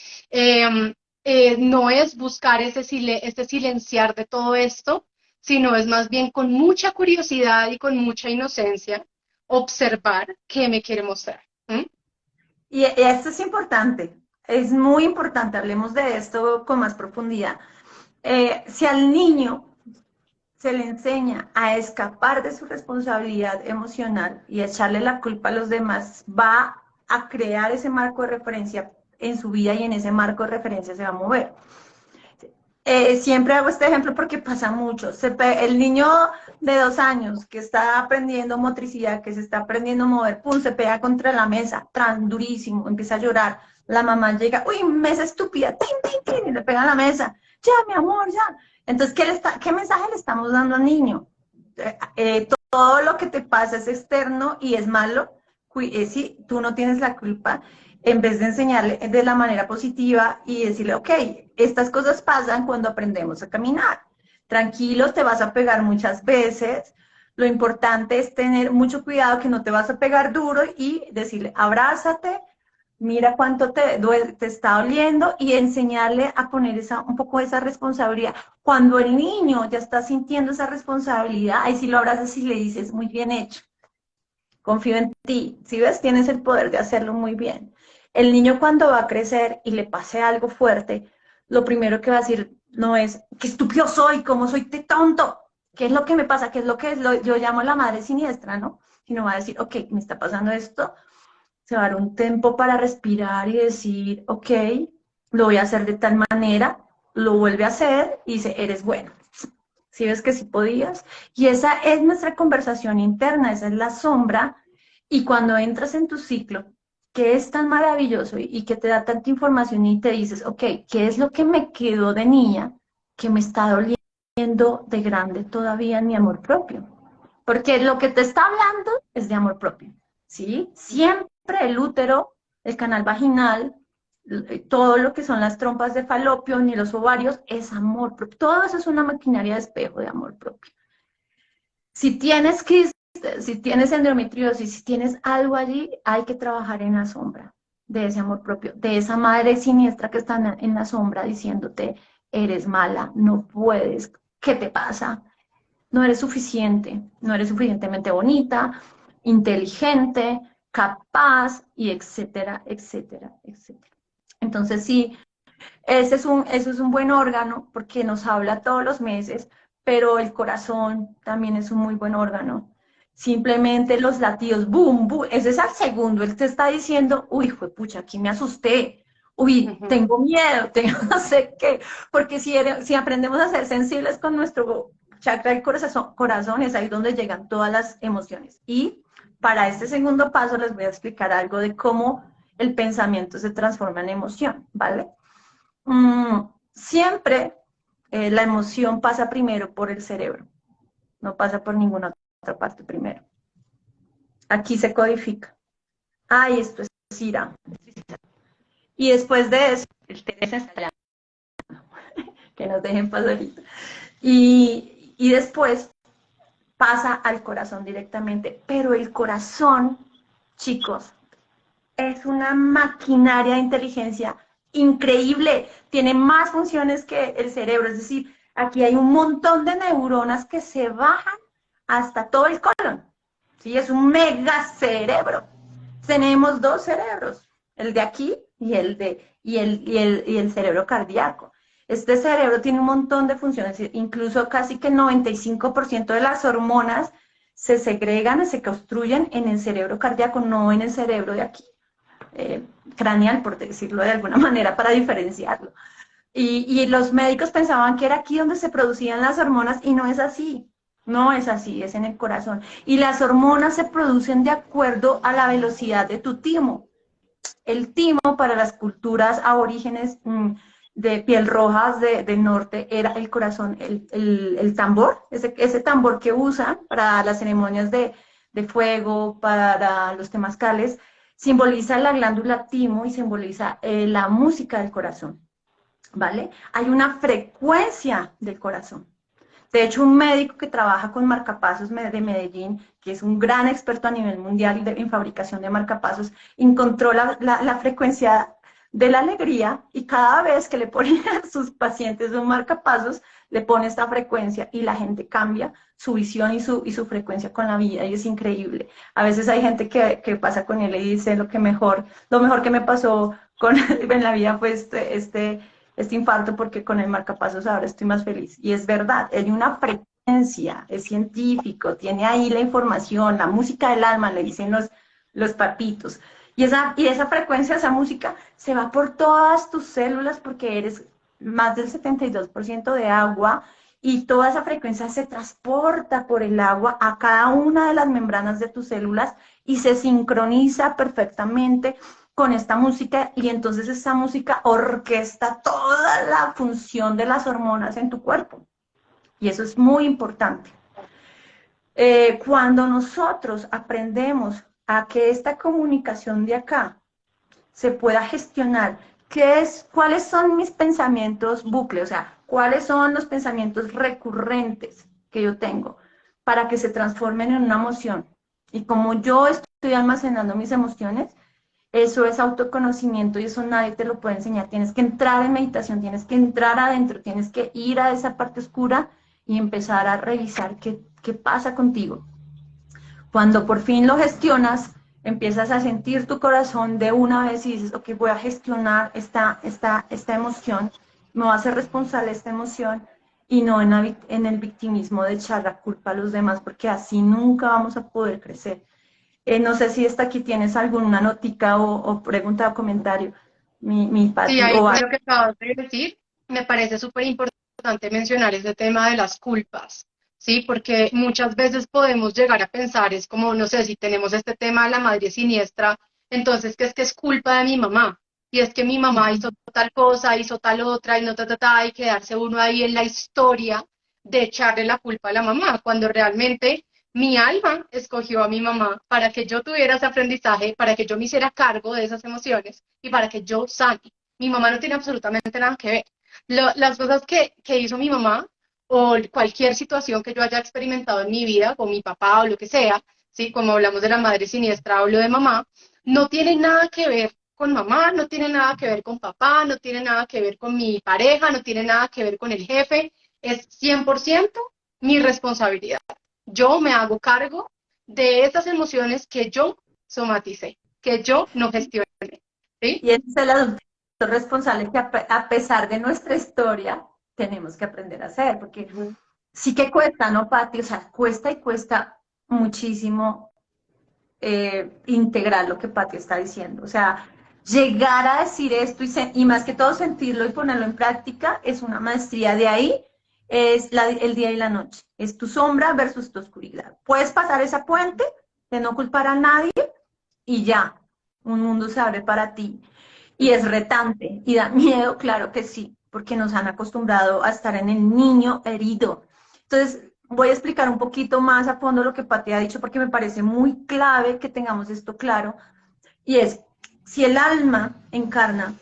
No es buscar ese silenciar de todo esto, sino es más bien con mucha curiosidad y con mucha inocencia observar qué me quiere mostrar. ¿Mm? Y esto es muy importante, hablemos de esto con más profundidad. Si al niño se le enseña a escapar de su responsabilidad emocional y a echarle la culpa a los demás, va a crear ese marco de referencia en su vida y en ese marco de referencia se va a mover. Siempre hago este ejemplo porque pasa mucho. El niño de 2 años que está aprendiendo motricidad, que se está aprendiendo a mover, pum, se pega contra la mesa, tan durísimo, empieza a llorar. La mamá llega, uy, mesa estúpida, tin, tin, tin, y le pega a la mesa. Ya, mi amor, ya. Entonces, ¿qué mensaje le estamos dando al niño? Todo lo que te pasa es externo y es malo. Sí, tú no tienes la culpa, en vez de enseñarle de la manera positiva y decirle, ok, estas cosas pasan cuando aprendemos a caminar. Tranquilos, te vas a pegar muchas veces. Lo importante es tener mucho cuidado que no te vas a pegar duro y decirle, abrázate, mira cuánto te está doliendo y enseñarle a poner un poco esa responsabilidad. Cuando el niño ya está sintiendo esa responsabilidad, ahí sí lo abrazas y le dices, muy bien hecho, confío en ti. Si ves, tienes el poder de hacerlo muy bien. El niño cuando va a crecer y le pase algo fuerte, lo primero que va a decir no es, qué estúpido soy, cómo soy tonto, qué es lo que me pasa, qué es lo que es, yo llamo la madre siniestra, ¿no? Sino va a decir, ok, me está pasando esto, se va a dar un tiempo para respirar y decir, ok, lo voy a hacer de tal manera, lo vuelve a hacer y dice, eres bueno. Si ves que sí podías. Y esa es nuestra conversación interna, esa es la sombra. Y cuando entras en tu ciclo, que es tan maravilloso y que te da tanta información y te dices, ok, ¿qué es lo que me quedó de niña que me está doliendo de grande todavía en mi amor propio? Porque lo que te está hablando es de amor propio, ¿sí? Siempre el útero, el canal vaginal, todo lo que son las trompas de falopio ni los ovarios es amor propio. Todo eso es una maquinaria de espejo de amor propio. Si tienes quistes, si tienes endometriosis, si tienes algo allí, hay que trabajar en la sombra de ese amor propio, de esa madre siniestra que está en la sombra diciéndote, eres mala, no puedes, ¿qué te pasa? No eres suficiente, no eres suficientemente bonita, inteligente, capaz, y etcétera, etcétera, etcétera. Entonces, sí, eso es un buen órgano porque nos habla todos los meses, pero el corazón también es un muy buen órgano. Simplemente los latidos, boom, boom, ese es al segundo. Él te está diciendo, uy, fue pucha, aquí me asusté. Uy, tengo miedo, tengo no sé qué. Porque si aprendemos a ser sensibles con nuestro chakra del corazón, es ahí donde llegan todas las emociones. Y para este segundo paso les voy a explicar algo de cómo el pensamiento se transforma en emoción, ¿vale? Siempre la emoción pasa primero por el cerebro, no pasa por ninguna otra parte primero. Aquí se codifica. Ay, esto es ira. Y después de eso, el Teresa está allá, que nos dejen pasar ahorita. Y después pasa al corazón directamente. Pero el corazón, chicos, es una maquinaria de inteligencia increíble, tiene más funciones que el cerebro, es decir, aquí hay un montón de neuronas que se bajan hasta todo el colon, ¿sí? Es un mega cerebro. Tenemos dos cerebros, el de aquí y el cerebro cardíaco. Este cerebro tiene un montón de funciones, incluso casi que el 95% de las hormonas se segregan, se construyen en el cerebro cardíaco, no en el cerebro de aquí. Craneal, por decirlo de alguna manera, para diferenciarlo. Y los médicos pensaban que era aquí donde se producían las hormonas y no es así. No es así, es en el corazón. Y las hormonas se producen de acuerdo a la velocidad de tu timo. El timo para las culturas aborígenes de piel rojas del norte era el corazón, el tambor, ese tambor que usan para las ceremonias de fuego, para los temazcales, simboliza la glándula timo y simboliza la música del corazón, ¿vale? Hay una frecuencia del corazón. De hecho, un médico que trabaja con marcapasos de Medellín, que es un gran experto a nivel mundial en fabricación de marcapasos, encontró la frecuencia de la alegría y cada vez que le pone a sus pacientes un marcapasos, le pone esta frecuencia y la gente cambia su visión y su frecuencia con la vida y es increíble. A veces hay gente que pasa con él y dice lo mejor que me pasó en la vida fue este infarto porque con el marcapasos ahora estoy más feliz. Y es verdad, hay una frecuencia, es científico, tiene ahí la información, la música del alma, le dicen los papitos. Y esa frecuencia, esa música, se va por todas tus células porque eres más del 72% de agua y toda esa frecuencia se transporta por el agua a cada una de las membranas de tus células y se sincroniza perfectamente con esta música y entonces esa música orquesta toda la función de las hormonas en tu cuerpo. Y eso es muy importante. Cuando nosotros aprendemos a que esta comunicación de acá se pueda gestionar, cuáles son mis pensamientos bucle, o sea, cuáles son los pensamientos recurrentes que yo tengo para que se transformen en una emoción. Y como yo estoy almacenando mis emociones, eso es autoconocimiento y eso nadie te lo puede enseñar. Tienes que entrar en meditación, tienes que entrar adentro, tienes que ir a esa parte oscura y empezar a revisar qué pasa contigo. Cuando por fin lo gestionas, empiezas a sentir tu corazón de una vez y dices, ok, voy a gestionar esta emoción, me voy a hacer responsable de esta emoción y no en el victimismo de echar la culpa a los demás, porque así nunca vamos a poder crecer. No sé si esta aquí tienes alguna notica o pregunta o comentario, mi Sí, Pati, ahí o con algo. lo que acabas de decir, me parece súper importante mencionar ese tema de las culpas, ¿sí? Porque muchas veces podemos llegar a pensar, es como, no sé, si tenemos este tema de la madre siniestra, entonces, ¿qué es que es culpa de mi mamá? Y es que mi mamá hizo tal cosa, hizo tal otra, y no y quedarse uno ahí en la historia de echarle la culpa a la mamá, cuando realmente mi alma escogió a mi mamá para que yo tuviera ese aprendizaje, para que yo me hiciera cargo de esas emociones y para que yo sane. Mi mamá no tiene absolutamente nada que ver. Las cosas que hizo mi mamá o cualquier situación que yo haya experimentado en mi vida, con mi papá o lo que sea, ¿sí? Como hablamos de la madre siniestra, hablo de mamá, no tiene nada que ver con mamá, no tiene nada que ver con papá, no tiene nada que ver con mi pareja, no tiene nada que ver con el jefe, es 100% mi responsabilidad. Yo me hago cargo de esas emociones que yo somaticé, que yo no gestioné. ¿Sí? Y ese es el adulto responsable que a pesar de nuestra historia tenemos que aprender a hacer, porque sí que cuesta, ¿no, Pati? O sea, cuesta y cuesta muchísimo integrar lo que Pati está diciendo. O sea, llegar a decir esto y más que todo sentirlo y ponerlo en práctica es una maestría. De ahí es el día y la noche. Es tu sombra versus tu oscuridad. Puedes pasar esa puente de no culpar a nadie y ya, un mundo se abre para ti. Y es retante y da miedo, claro que sí, porque nos han acostumbrado a estar en el niño herido. Entonces, voy a explicar un poquito más a fondo lo que Pati ha dicho, porque me parece muy clave que tengamos esto claro. Y es, si el alma encarna,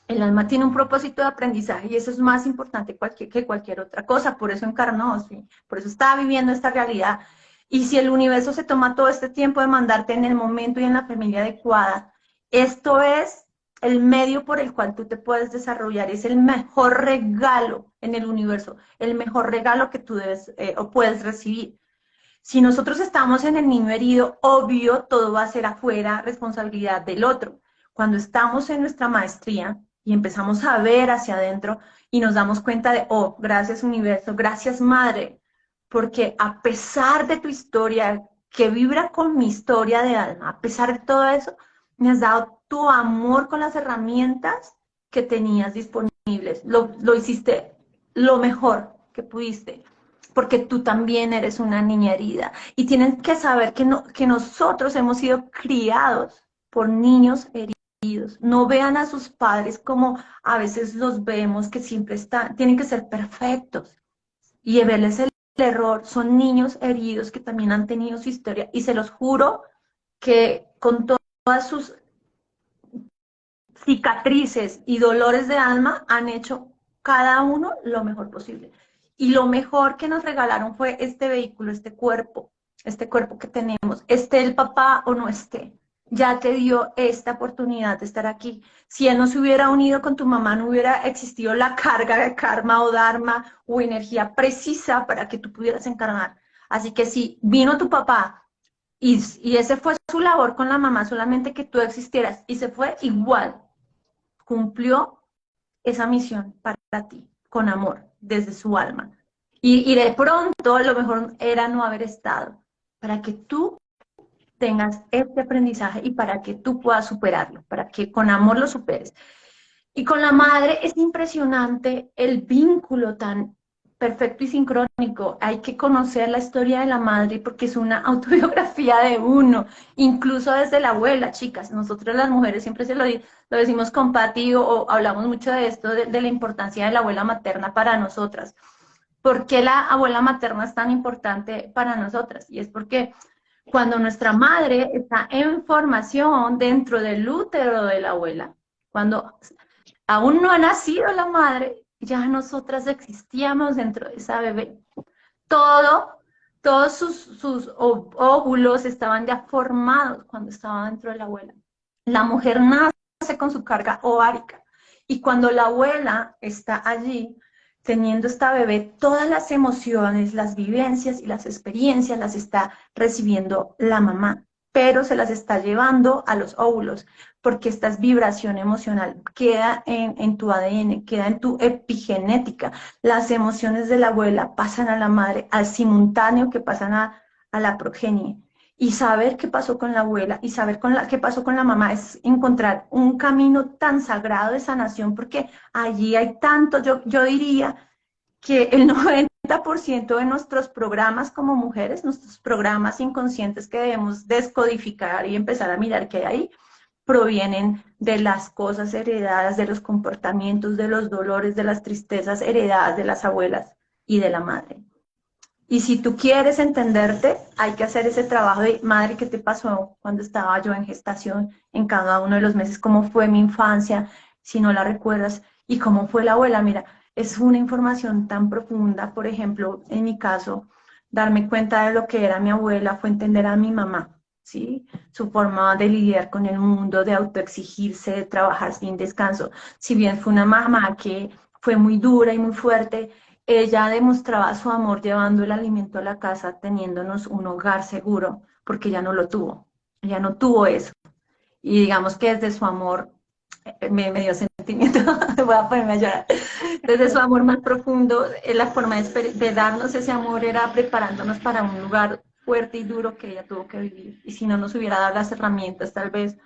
el alma tiene un propósito de aprendizaje y eso es más importante que cualquier otra cosa, por eso encarnó, ¿sí? Por eso está viviendo esta realidad. Y si el universo se toma todo este tiempo de mandarte en el momento y en la familia adecuada, esto es el medio por el cual tú te puedes desarrollar, es el mejor regalo en el universo, el mejor regalo que tú debes o puedes recibir. Si nosotros estamos en el niño herido, obvio, todo va a ser afuera, responsabilidad del otro. Cuando estamos en nuestra maestría y empezamos a ver hacia adentro y nos damos cuenta de, oh, gracias universo, gracias madre, porque a pesar de tu historia, que vibra con mi historia de alma, a pesar de todo eso, me has dado tu amor con las herramientas que tenías disponibles. Lo hiciste lo mejor que pudiste porque tú también eres una niña herida. Y tienen que saber que nosotros hemos sido criados por niños heridos. No vean a sus padres como a veces los vemos, que siempre tienen que ser perfectos. Y verles el error, son niños heridos que también han tenido su historia. Y se los juro que con todas sus cicatrices y dolores de alma han hecho cada uno lo mejor posible. Y lo mejor que nos regalaron fue este vehículo, este cuerpo que tenemos, esté el papá o no esté. Ya te dio esta oportunidad de estar aquí. Si él no se hubiera unido con tu mamá, no hubiera existido la carga de karma o dharma o energía precisa para que tú pudieras encarnar. Así que si vino tu papá y ese fue su labor con la mamá, solamente que tú existieras y se fue igual, cumplió esa misión para ti, con amor, desde su alma. Y de pronto lo mejor era no haber estado, para que tú tengas este aprendizaje y para que tú puedas superarlo, para que con amor lo superes. Y con la madre es impresionante el vínculo tan perfecto y sincrónico. Hay que conocer la historia de la madre porque es una autobiografía de uno, incluso desde la abuela, chicas. Nosotros las mujeres siempre lo decimos con Patti o hablamos mucho de esto, de la importancia de la abuela materna para nosotras. ¿Por qué la abuela materna es tan importante para nosotras? Y es porque cuando nuestra madre está en formación dentro del útero de la abuela, cuando aún no ha nacido la madre, ya nosotras existíamos dentro de esa bebé. Todo, todos sus óvulos estaban ya formados cuando estaba dentro de la abuela. La mujer nace con su carga ovárica y cuando la abuela está allí teniendo esta bebé, todas las emociones, las vivencias y las experiencias las está recibiendo la mamá, pero se las está llevando a los óvulos, porque esta vibración emocional queda en tu ADN, queda en tu epigenética. Las emociones de la abuela pasan a la madre al simultáneo que pasan a la progenie. Y saber qué pasó con la abuela y saber qué pasó con la mamá es encontrar un camino tan sagrado de sanación, porque allí hay tanto, yo diría que el 90% de nuestros programas como mujeres, nuestros programas inconscientes que debemos descodificar y empezar a mirar qué hay ahí, provienen de las cosas heredadas, de los comportamientos, de los dolores, de las tristezas heredadas de las abuelas y de la madre. Y si tú quieres entenderte, hay que hacer ese trabajo de, madre, ¿qué te pasó cuando estaba yo en gestación, en cada uno de los meses? ¿Cómo fue mi infancia? Si no la recuerdas. ¿Y cómo fue la abuela? Mira, es una información tan profunda. Por ejemplo, en mi caso, darme cuenta de lo que era mi abuela fue entender a mi mamá, ¿sí? Su forma de lidiar con el mundo, de autoexigirse, de trabajar sin descanso. Si bien fue una mamá que fue muy dura y muy fuerte, ella demostraba su amor llevando el alimento a la casa, teniéndonos un hogar seguro, porque ella no lo tuvo. Ella no tuvo eso. Y digamos que desde su amor, me dio sentimiento, voy a ponerme a llorar. Desde su amor más profundo, la forma de darnos ese amor era preparándonos para un lugar fuerte y duro que ella tuvo que vivir. Y si no nos hubiera dado las herramientas, tal vez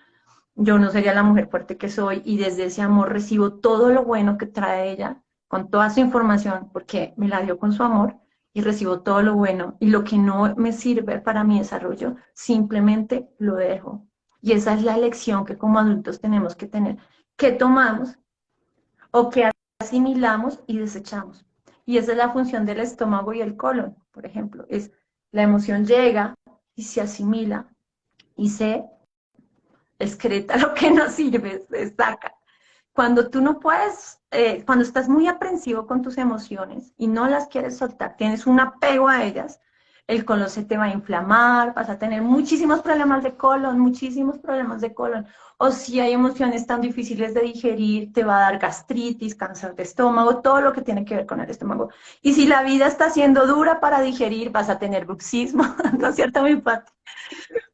yo no sería la mujer fuerte que soy y desde ese amor recibo todo lo bueno que trae ella, con toda su información, porque me la dio con su amor y recibo todo lo bueno y lo que no me sirve para mi desarrollo, simplemente lo dejo. Y esa es la lección que como adultos tenemos que tener, que tomamos o que asimilamos y desechamos. Y esa es la función del estómago y el colon, por ejemplo, es la emoción llega y se asimila y se excreta lo que no sirve, se saca. Cuando tú no puedes, cuando estás muy aprensivo con tus emociones y no las quieres soltar, tienes un apego a ellas, el colon se te va a inflamar, vas a tener muchísimos problemas de colon, muchísimos problemas de colon. O si hay emociones tan difíciles de digerir, te va a dar gastritis, cáncer de estómago, todo lo que tiene que ver con el estómago. Y si la vida está siendo dura para digerir, vas a tener bruxismo, ¿no es cierto, mi Pati?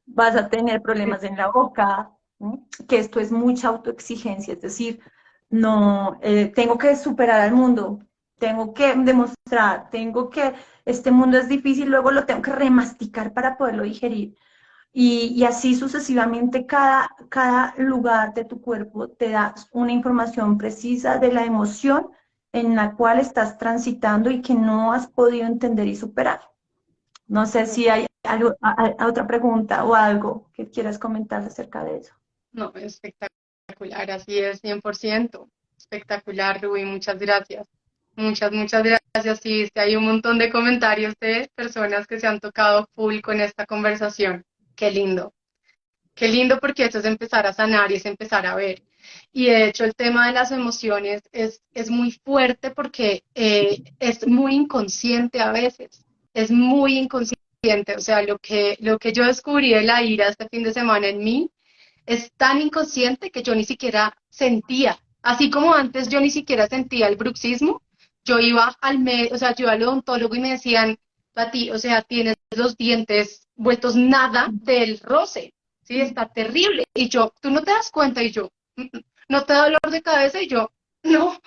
Vas a tener problemas en la boca, ¿no? Que esto es mucha autoexigencia, es decir, no, tengo que superar al mundo, tengo que demostrar, este mundo es difícil, luego lo tengo que remasticar para poderlo digerir. Y así sucesivamente cada lugar de tu cuerpo te da una información precisa de la emoción en la cual estás transitando y que no has podido entender y superar. No sé si hay otra pregunta o algo que quieras comentar acerca de eso. No, espectacular, así es, 100%. Espectacular, Rubí, muchas gracias. Muchas gracias. Sí, sí, hay un montón de comentarios de personas que se han tocado full con esta conversación. Qué lindo. Qué lindo porque eso es empezar a sanar y es empezar a ver. Y de hecho el tema de las emociones es muy fuerte porque es muy inconsciente a veces. Es muy inconsciente. O sea, lo que yo descubrí de la ira este fin de semana en mí es tan inconsciente que yo ni siquiera sentía, así como antes yo ni siquiera sentía el bruxismo, yo iba o sea, yo iba al odontólogo y me decían, Pati, o sea, tienes los dientes vueltos nada del roce, ¿sí? Está terrible. Y yo, ¿tú no te das cuenta? Y yo, ¿no te da dolor de cabeza? Y yo, no,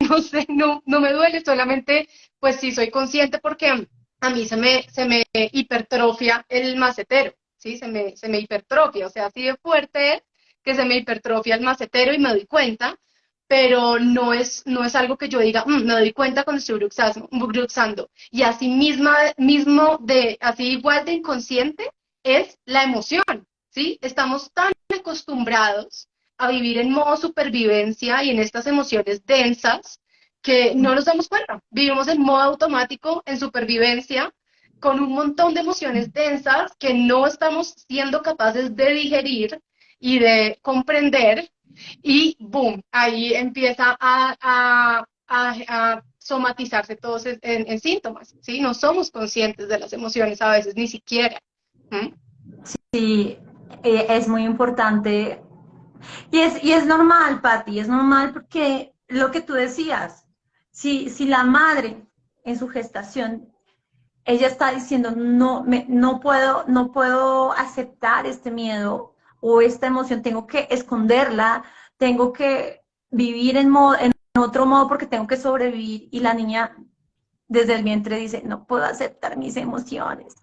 no sé, no me duele, solamente, pues sí soy consciente porque a mí se me hipertrofia el macetero. ¿Sí? Se me hipertrofia, o sea, así de fuerte es que se me hipertrofia el macetero y me doy cuenta, pero no es algo que yo diga, me doy cuenta cuando estoy bruxando. Y así así igual de inconsciente es la emoción, ¿sí? Estamos tan acostumbrados a vivir en modo supervivencia y en estas emociones densas que no nos damos cuenta. Vivimos en modo automático, en supervivencia, con un montón de emociones densas que no estamos siendo capaces de digerir y de comprender y boom, ahí empieza a somatizarse todos en síntomas, ¿sí? No somos conscientes de las emociones a veces, ni siquiera. ¿Mm? Sí, es muy importante. Y es normal, Patti, es normal porque lo que tú decías, si la madre en su gestación, ella está diciendo, no puedo aceptar este miedo o esta emoción, tengo que esconderla, tengo que vivir en otro modo porque tengo que sobrevivir, y la niña desde el vientre dice, no puedo aceptar mis emociones.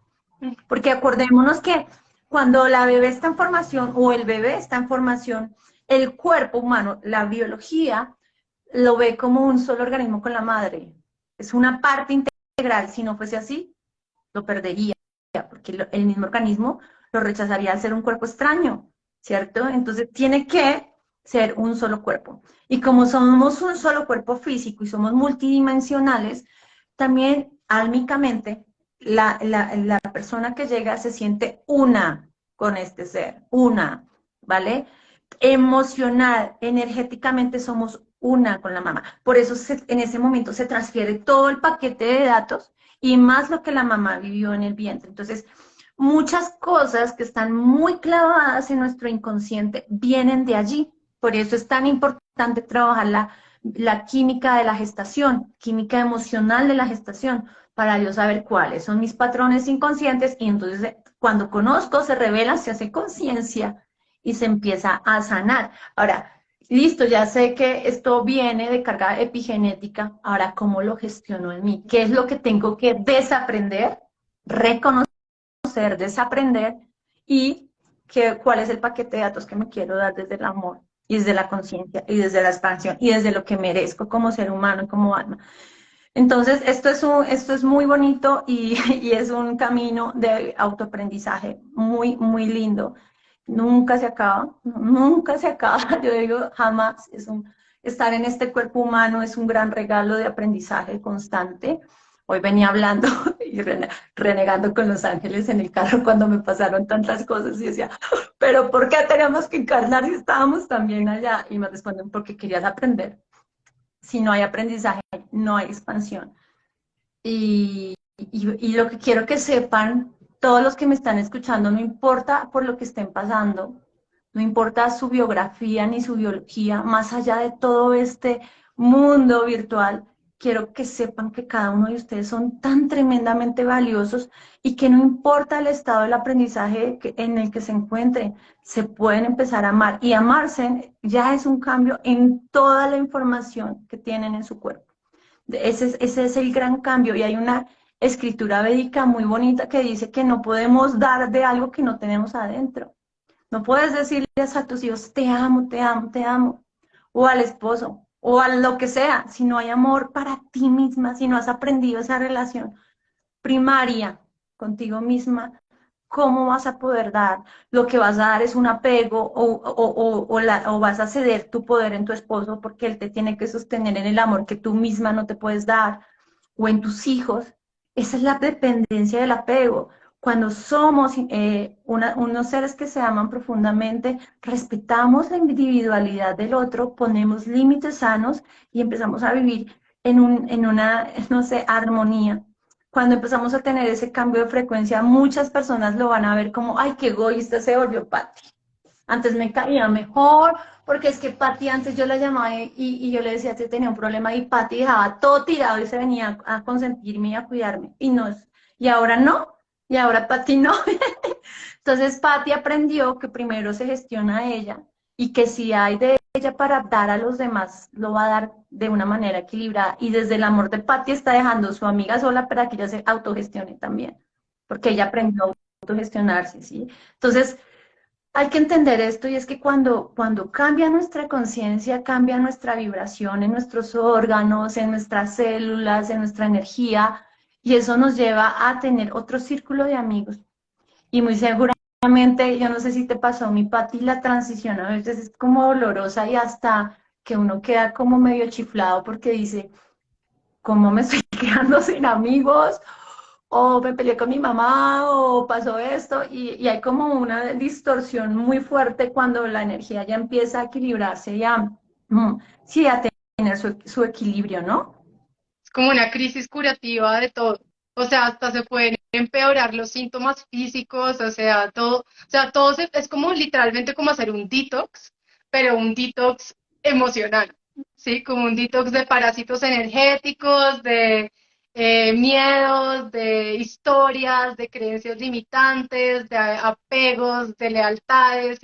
Porque acordémonos que cuando la bebé está en formación o el bebé está en formación, el cuerpo humano, la biología, lo ve como un solo organismo con la madre. Es una parte integral. Si no fuese así, lo perdería, porque el mismo organismo lo rechazaría al ser un cuerpo extraño, ¿cierto? Entonces tiene que ser un solo cuerpo. Y como somos un solo cuerpo físico y somos multidimensionales, también álmicamente la persona que llega se siente una con este ser, una, ¿vale? Emocional, energéticamente somos una con la mamá. Por eso en ese momento se transfiere todo el paquete de datos y más lo que la mamá vivió en el vientre. Entonces, muchas cosas que están muy clavadas en nuestro inconsciente vienen de allí. Por eso es tan importante trabajar la química de la gestación, química emocional de la gestación, para yo saber cuáles son mis patrones inconscientes, y entonces cuando conozco, se revela, se hace conciencia y se empieza a sanar. Ahora, listo, ya sé que esto viene de carga epigenética, ahora, ¿cómo lo gestiono en mí? ¿Qué es lo que tengo que desaprender, reconocer, desaprender, y cuál es el paquete de datos que me quiero dar desde el amor y desde la conciencia y desde la expansión y desde lo que merezco como ser humano y como alma? Entonces, esto es muy bonito y es un camino de autoaprendizaje muy, muy lindo. Nunca se acaba, nunca se acaba. Yo digo, jamás. Estar en este cuerpo humano es un gran regalo de aprendizaje constante. Hoy venía hablando y renegando con los ángeles en el carro cuando me pasaron tantas cosas y decía, pero ¿por qué tenemos que encarnar si estábamos también allá? Y me responden, porque querías aprender. Si no hay aprendizaje, no hay expansión. Y lo que quiero que sepan, todos los que me están escuchando, no importa por lo que estén pasando, no importa su biografía ni su biología, más allá de todo este mundo virtual, quiero que sepan que cada uno de ustedes son tan tremendamente valiosos, y que no importa el estado del aprendizaje en el que se encuentren, se pueden empezar a amar. Y amarse ya es un cambio en toda la información que tienen en su cuerpo. Ese es el gran cambio. Y hay una escritura védica muy bonita que dice que no podemos dar de algo que no tenemos adentro. No puedes decirles a tus hijos, te amo, te amo, te amo, o al esposo, o a lo que sea, si no hay amor para ti misma, si no has aprendido esa relación primaria contigo misma, ¿cómo vas a poder dar? Lo que vas a dar es un apego, o vas a ceder tu poder en tu esposo porque él te tiene que sostener en el amor que tú misma no te puedes dar, o en tus hijos. Esa es la dependencia del apego. Cuando somos unos seres que se aman profundamente, respetamos la individualidad del otro, ponemos límites sanos y empezamos a vivir en una, no sé, armonía. Cuando empezamos a tener ese cambio de frecuencia, muchas personas lo van a ver como, ay, qué egoísta se volvió Patti. Antes me caía mejor, porque es que Patti antes yo la llamaba y yo le decía que tenía un problema, y Patti dejaba todo tirado y se venía a consentirme y a cuidarme. Y no, y ahora no, y ahora Patti no. Entonces Patti aprendió que primero se gestiona a ella, y que si hay de ella para dar a los demás, lo va a dar de una manera equilibrada. Y desde el amor de Patti está dejando a su amiga sola para que ella se autogestione también, porque ella aprendió a autogestionarse, ¿sí? Entonces, hay que entender esto y es que cuando cambia nuestra conciencia, cambia nuestra vibración en nuestros órganos, en nuestras células, en nuestra energía y eso nos lleva a tener otro círculo de amigos. Y muy seguramente, yo no sé si te pasó, mi Pati, la transición a veces es como dolorosa y hasta que uno queda como medio chiflado porque dice, ¿cómo me estoy quedando sin amigos? O me peleé con mi mamá, o pasó esto, y hay como una distorsión muy fuerte cuando la energía ya empieza a equilibrarse, ya, sí, a tener su equilibrio, ¿no? Es como una crisis curativa de todo. O sea, hasta se pueden empeorar los síntomas físicos, o sea, es como literalmente como hacer un detox, pero un detox emocional, ¿sí? Como un detox de parásitos energéticos, de miedos, de historias, de creencias limitantes, de apegos, de lealtades,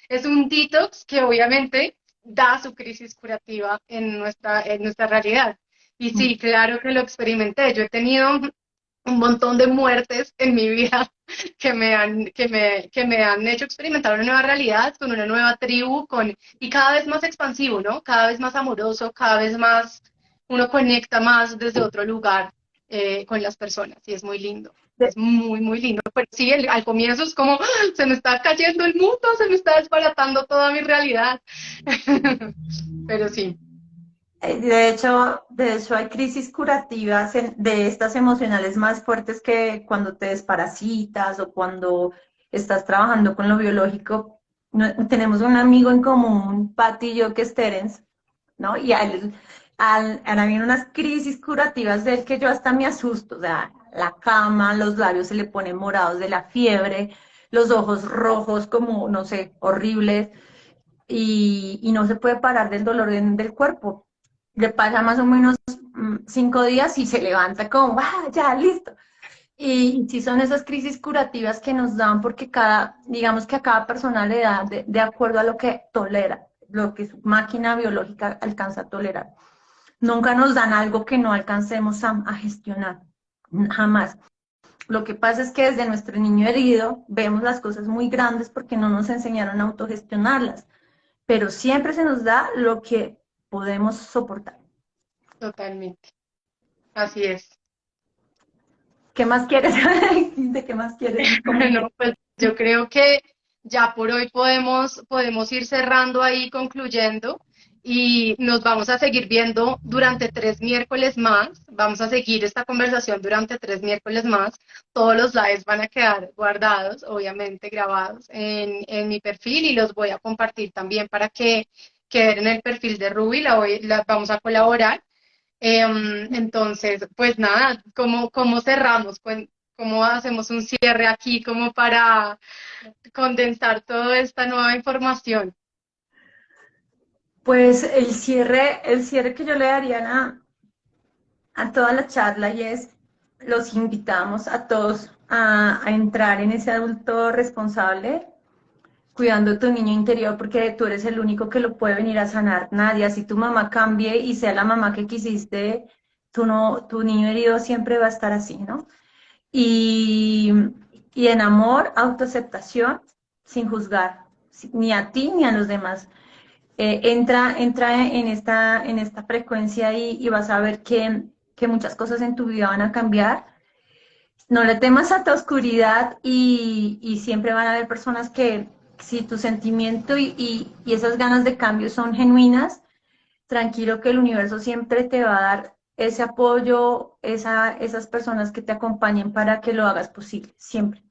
es un detox que obviamente da su crisis curativa en nuestra realidad. Y sí, claro que lo experimenté. Yo he tenido un montón de muertes en mi vida que me han hecho experimentar una nueva realidad, con una nueva tribu, y cada vez más expansivo, ¿no? Cada vez más amoroso, cada vez más, uno conecta más desde otro lugar con las personas y es muy lindo. Es muy, muy lindo. Pero sí, al comienzo es como, ¡ah! Se me está cayendo el mundo, se me está desbaratando toda mi realidad. Pero sí. De hecho, hay crisis curativas de estas emocionales más fuertes que cuando te desparasitas o cuando estás trabajando con lo biológico. Tenemos un amigo en común, Pati y yo, que es Terence, ¿no? Y a él vienen unas crisis curativas de él que yo hasta me asusto, o sea, la cama, los labios se le ponen morados de la fiebre, los ojos rojos como, no sé, horribles y no se puede parar del dolor del cuerpo. Le pasa más o menos 5 días y se levanta como, ¡ah, ya, listo! Y sí son esas crisis curativas que nos dan porque digamos que a cada persona le da de acuerdo a lo que tolera, lo que su máquina biológica alcanza a tolerar. Nunca nos dan algo que no alcancemos a gestionar, jamás. Lo que pasa es que desde nuestro niño herido vemos las cosas muy grandes porque no nos enseñaron a autogestionarlas pero siempre se nos da lo que podemos soportar. Totalmente. Así es. ¿Qué más quieres? ¿De qué más quieres? No, pues yo creo que ya por hoy podemos ir cerrando ahí, concluyendo, y nos vamos a seguir viendo durante 3 miércoles más. Vamos a seguir esta conversación durante 3 miércoles más. Todos los lives van a quedar guardados, obviamente grabados en mi perfil y los voy a compartir también para que queden en el perfil de Ruby. Vamos a colaborar. Entonces, pues nada, ¿cómo cerramos? Pues, ¿cómo hacemos un cierre aquí como para condensar toda esta nueva información? Pues el cierre que yo le daría a toda la charla y es, los invitamos a todos a entrar en ese adulto responsable, cuidando tu niño interior, porque tú eres el único que lo puede venir a sanar. Nadie, así tu mamá cambie y sea la mamá que quisiste, tú no, tu niño herido siempre va a estar así, ¿no? Y, y en amor, autoaceptación, sin juzgar, ni a ti ni a los demás. Entra en esta frecuencia y vas a ver que muchas cosas en tu vida van a cambiar. No le temas a tu oscuridad y siempre van a haber personas que, si tu sentimiento y esas ganas de cambio son genuinas, tranquilo que el universo siempre te va a dar ese apoyo, esas personas que te acompañen para que lo hagas posible, siempre.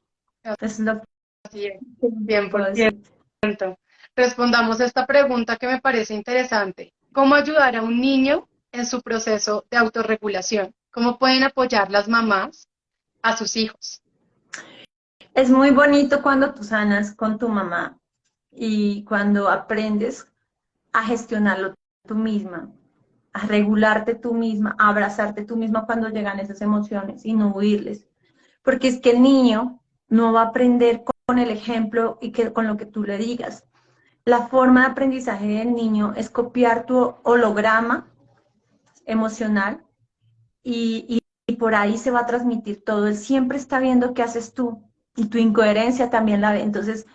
Eso es lo Así es, que puedo 100%. decir. Respondamos a esta pregunta que me parece interesante. ¿Cómo ayudar a un niño en su proceso de autorregulación? ¿Cómo pueden apoyar las mamás a sus hijos? Es muy bonito cuando tú sanas con tu mamá y cuando aprendes a gestionarlo tú misma, a regularte tú misma, a abrazarte tú misma cuando llegan esas emociones y no huirles. Porque es que el niño no va a aprender con el ejemplo y con lo que tú le digas. La forma de aprendizaje del niño es copiar tu holograma emocional y por ahí se va a transmitir todo. Él siempre está viendo qué haces tú y tu incoherencia también la ve. Entonces,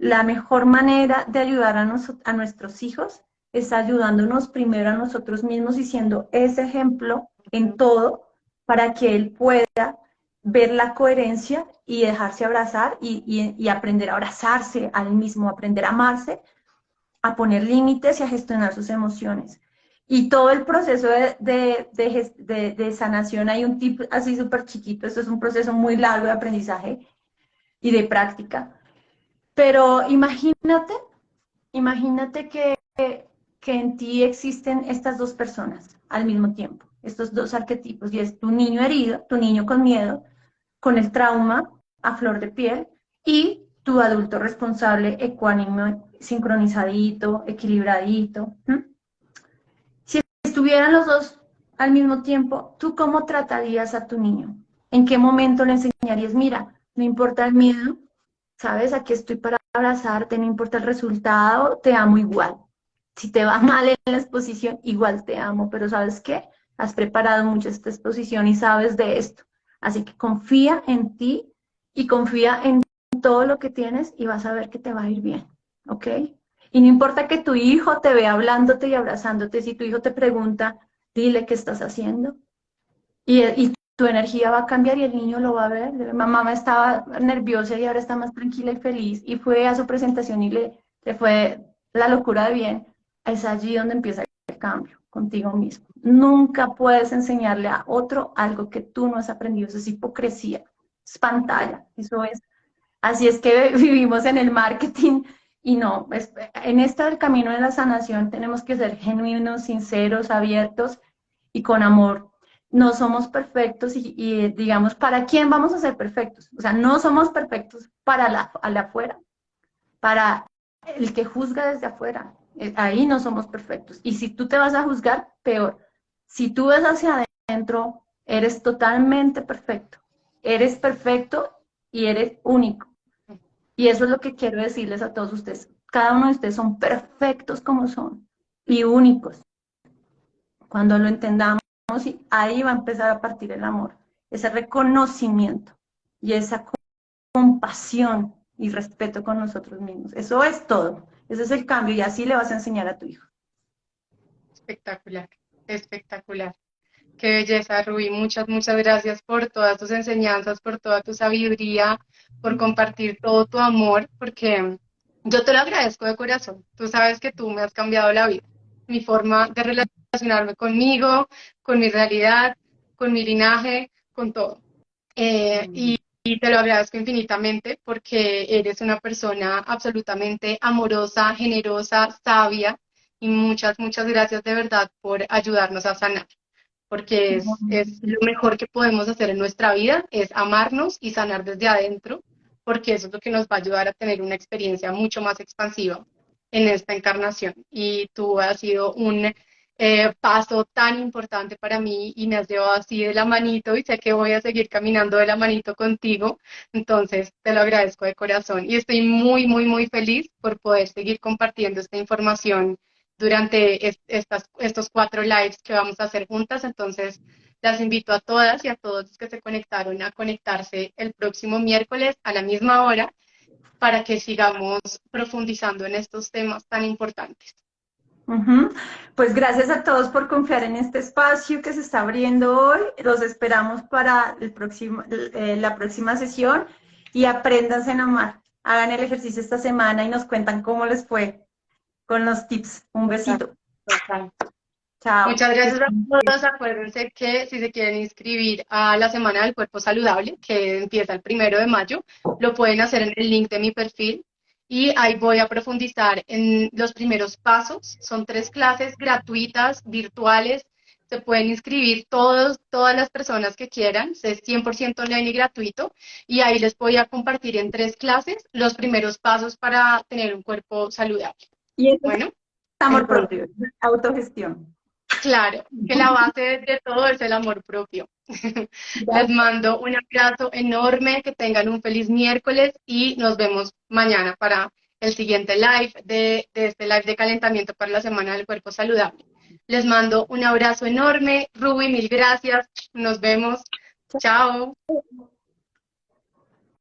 la mejor manera de ayudar a nuestros hijos es ayudándonos primero a nosotros mismos y siendo ese ejemplo en todo para que él pueda ver la coherencia y dejarse abrazar y aprender a abrazarse al mismo, aprender a amarse, a poner límites y a gestionar sus emociones. Y todo el proceso de sanación, hay un tip así súper chiquito, esto es un proceso muy largo de aprendizaje y de práctica, pero imagínate que en ti existen estas dos personas al mismo tiempo, estos dos arquetipos, y es tu niño herido, tu niño con miedo, con el trauma a flor de piel, y tu adulto responsable, ecuánime, sincronizadito, equilibradito. Si estuvieran los dos al mismo tiempo, ¿tú cómo tratarías a tu niño? ¿En qué momento le enseñarías, mira, no importa el miedo, sabes, aquí estoy para abrazarte, no importa el resultado, te amo igual. Si te va mal en la exposición, igual te amo, pero ¿sabes qué? Has preparado mucho esta exposición y sabes de esto. Así que confía en ti y confía en todo lo que tienes y vas a ver que te va a ir bien, ¿ok? Y no importa que tu hijo te vea hablándote y abrazándote, si tu hijo te pregunta, dile qué estás haciendo. Y tu energía va a cambiar y el niño lo va a ver. Mamá estaba nerviosa y ahora está más tranquila y feliz. Y fue a su presentación y le fue la locura de bien. Es allí donde empieza el cambio, contigo mismo. Nunca puedes enseñarle a otro algo que tú no has aprendido. Eso es hipocresía, es pantalla. Eso es. Así es que vivimos en el marketing y no, en este del camino de la sanación tenemos que ser genuinos, sinceros, abiertos y con amor. No somos perfectos y digamos, ¿para quién vamos a ser perfectos? O sea, no somos perfectos para la afuera, para el que juzga desde afuera. Ahí no somos perfectos. Y si tú te vas a juzgar, peor. Si tú ves hacia adentro, eres totalmente perfecto. Eres perfecto y eres único. Y eso es lo que quiero decirles a todos ustedes. Cada uno de ustedes son perfectos como son y únicos. Cuando lo entendamos, ahí va a empezar a partir el amor, ese reconocimiento y esa compasión y respeto con nosotros mismos. Eso es todo. Ese es el cambio y así le vas a enseñar a tu hijo. Espectacular, espectacular. Qué belleza, Rubí. Muchas, muchas gracias por todas tus enseñanzas, por toda tu sabiduría, por compartir todo tu amor, porque yo te lo agradezco de corazón. Tú sabes que tú me has cambiado la vida, mi forma de relacionarme conmigo, con mi realidad, con mi linaje, con todo. Y te lo agradezco infinitamente porque eres una persona absolutamente amorosa, generosa, sabia, y muchas, muchas gracias de verdad por ayudarnos a sanar porque es lo mejor que podemos hacer en nuestra vida, es amarnos y sanar desde adentro, porque eso es lo que nos va a ayudar a tener una experiencia mucho más expansiva en esta encarnación. Y tú has sido un paso tan importante para mí y me has llevado así de la manito y sé que voy a seguir caminando de la manito contigo, entonces te lo agradezco de corazón y estoy muy, muy, muy feliz por poder seguir compartiendo esta información durante estos 4 lives que vamos a hacer juntas. Entonces, las invito a todas y a todos los que se conectaron a conectarse el próximo miércoles a la misma hora para que sigamos profundizando en estos temas tan importantes. Pues gracias a todos por confiar en este espacio que se está abriendo hoy. Los esperamos para la próxima sesión y apréndanse a amar. Hagan el ejercicio esta semana y nos cuentan cómo les fue con los tips. Un besito. Total. Chao. Muchas gracias a todos. Acuérdense que si se quieren inscribir a la Semana del Cuerpo Saludable, que empieza el 1 de mayo, lo pueden hacer en el link de mi perfil y ahí voy a profundizar en los primeros pasos. Son 3 clases gratuitas, virtuales. Se pueden inscribir todas las personas que quieran. Es 100% online y gratuito. Y ahí les voy a compartir en 3 clases los primeros pasos para tener un cuerpo saludable. Y eso es Bueno, amor entonces, propio, autogestión. claro, que la base de todo es el amor propio. Les Gracias. mando un abrazo enorme, que tengan un feliz miércoles y nos vemos mañana para el siguiente live de este live de calentamiento para la Semana del Cuerpo Saludable. Les mando un abrazo enorme. Ruby, mil gracias. Nos vemos. Chao.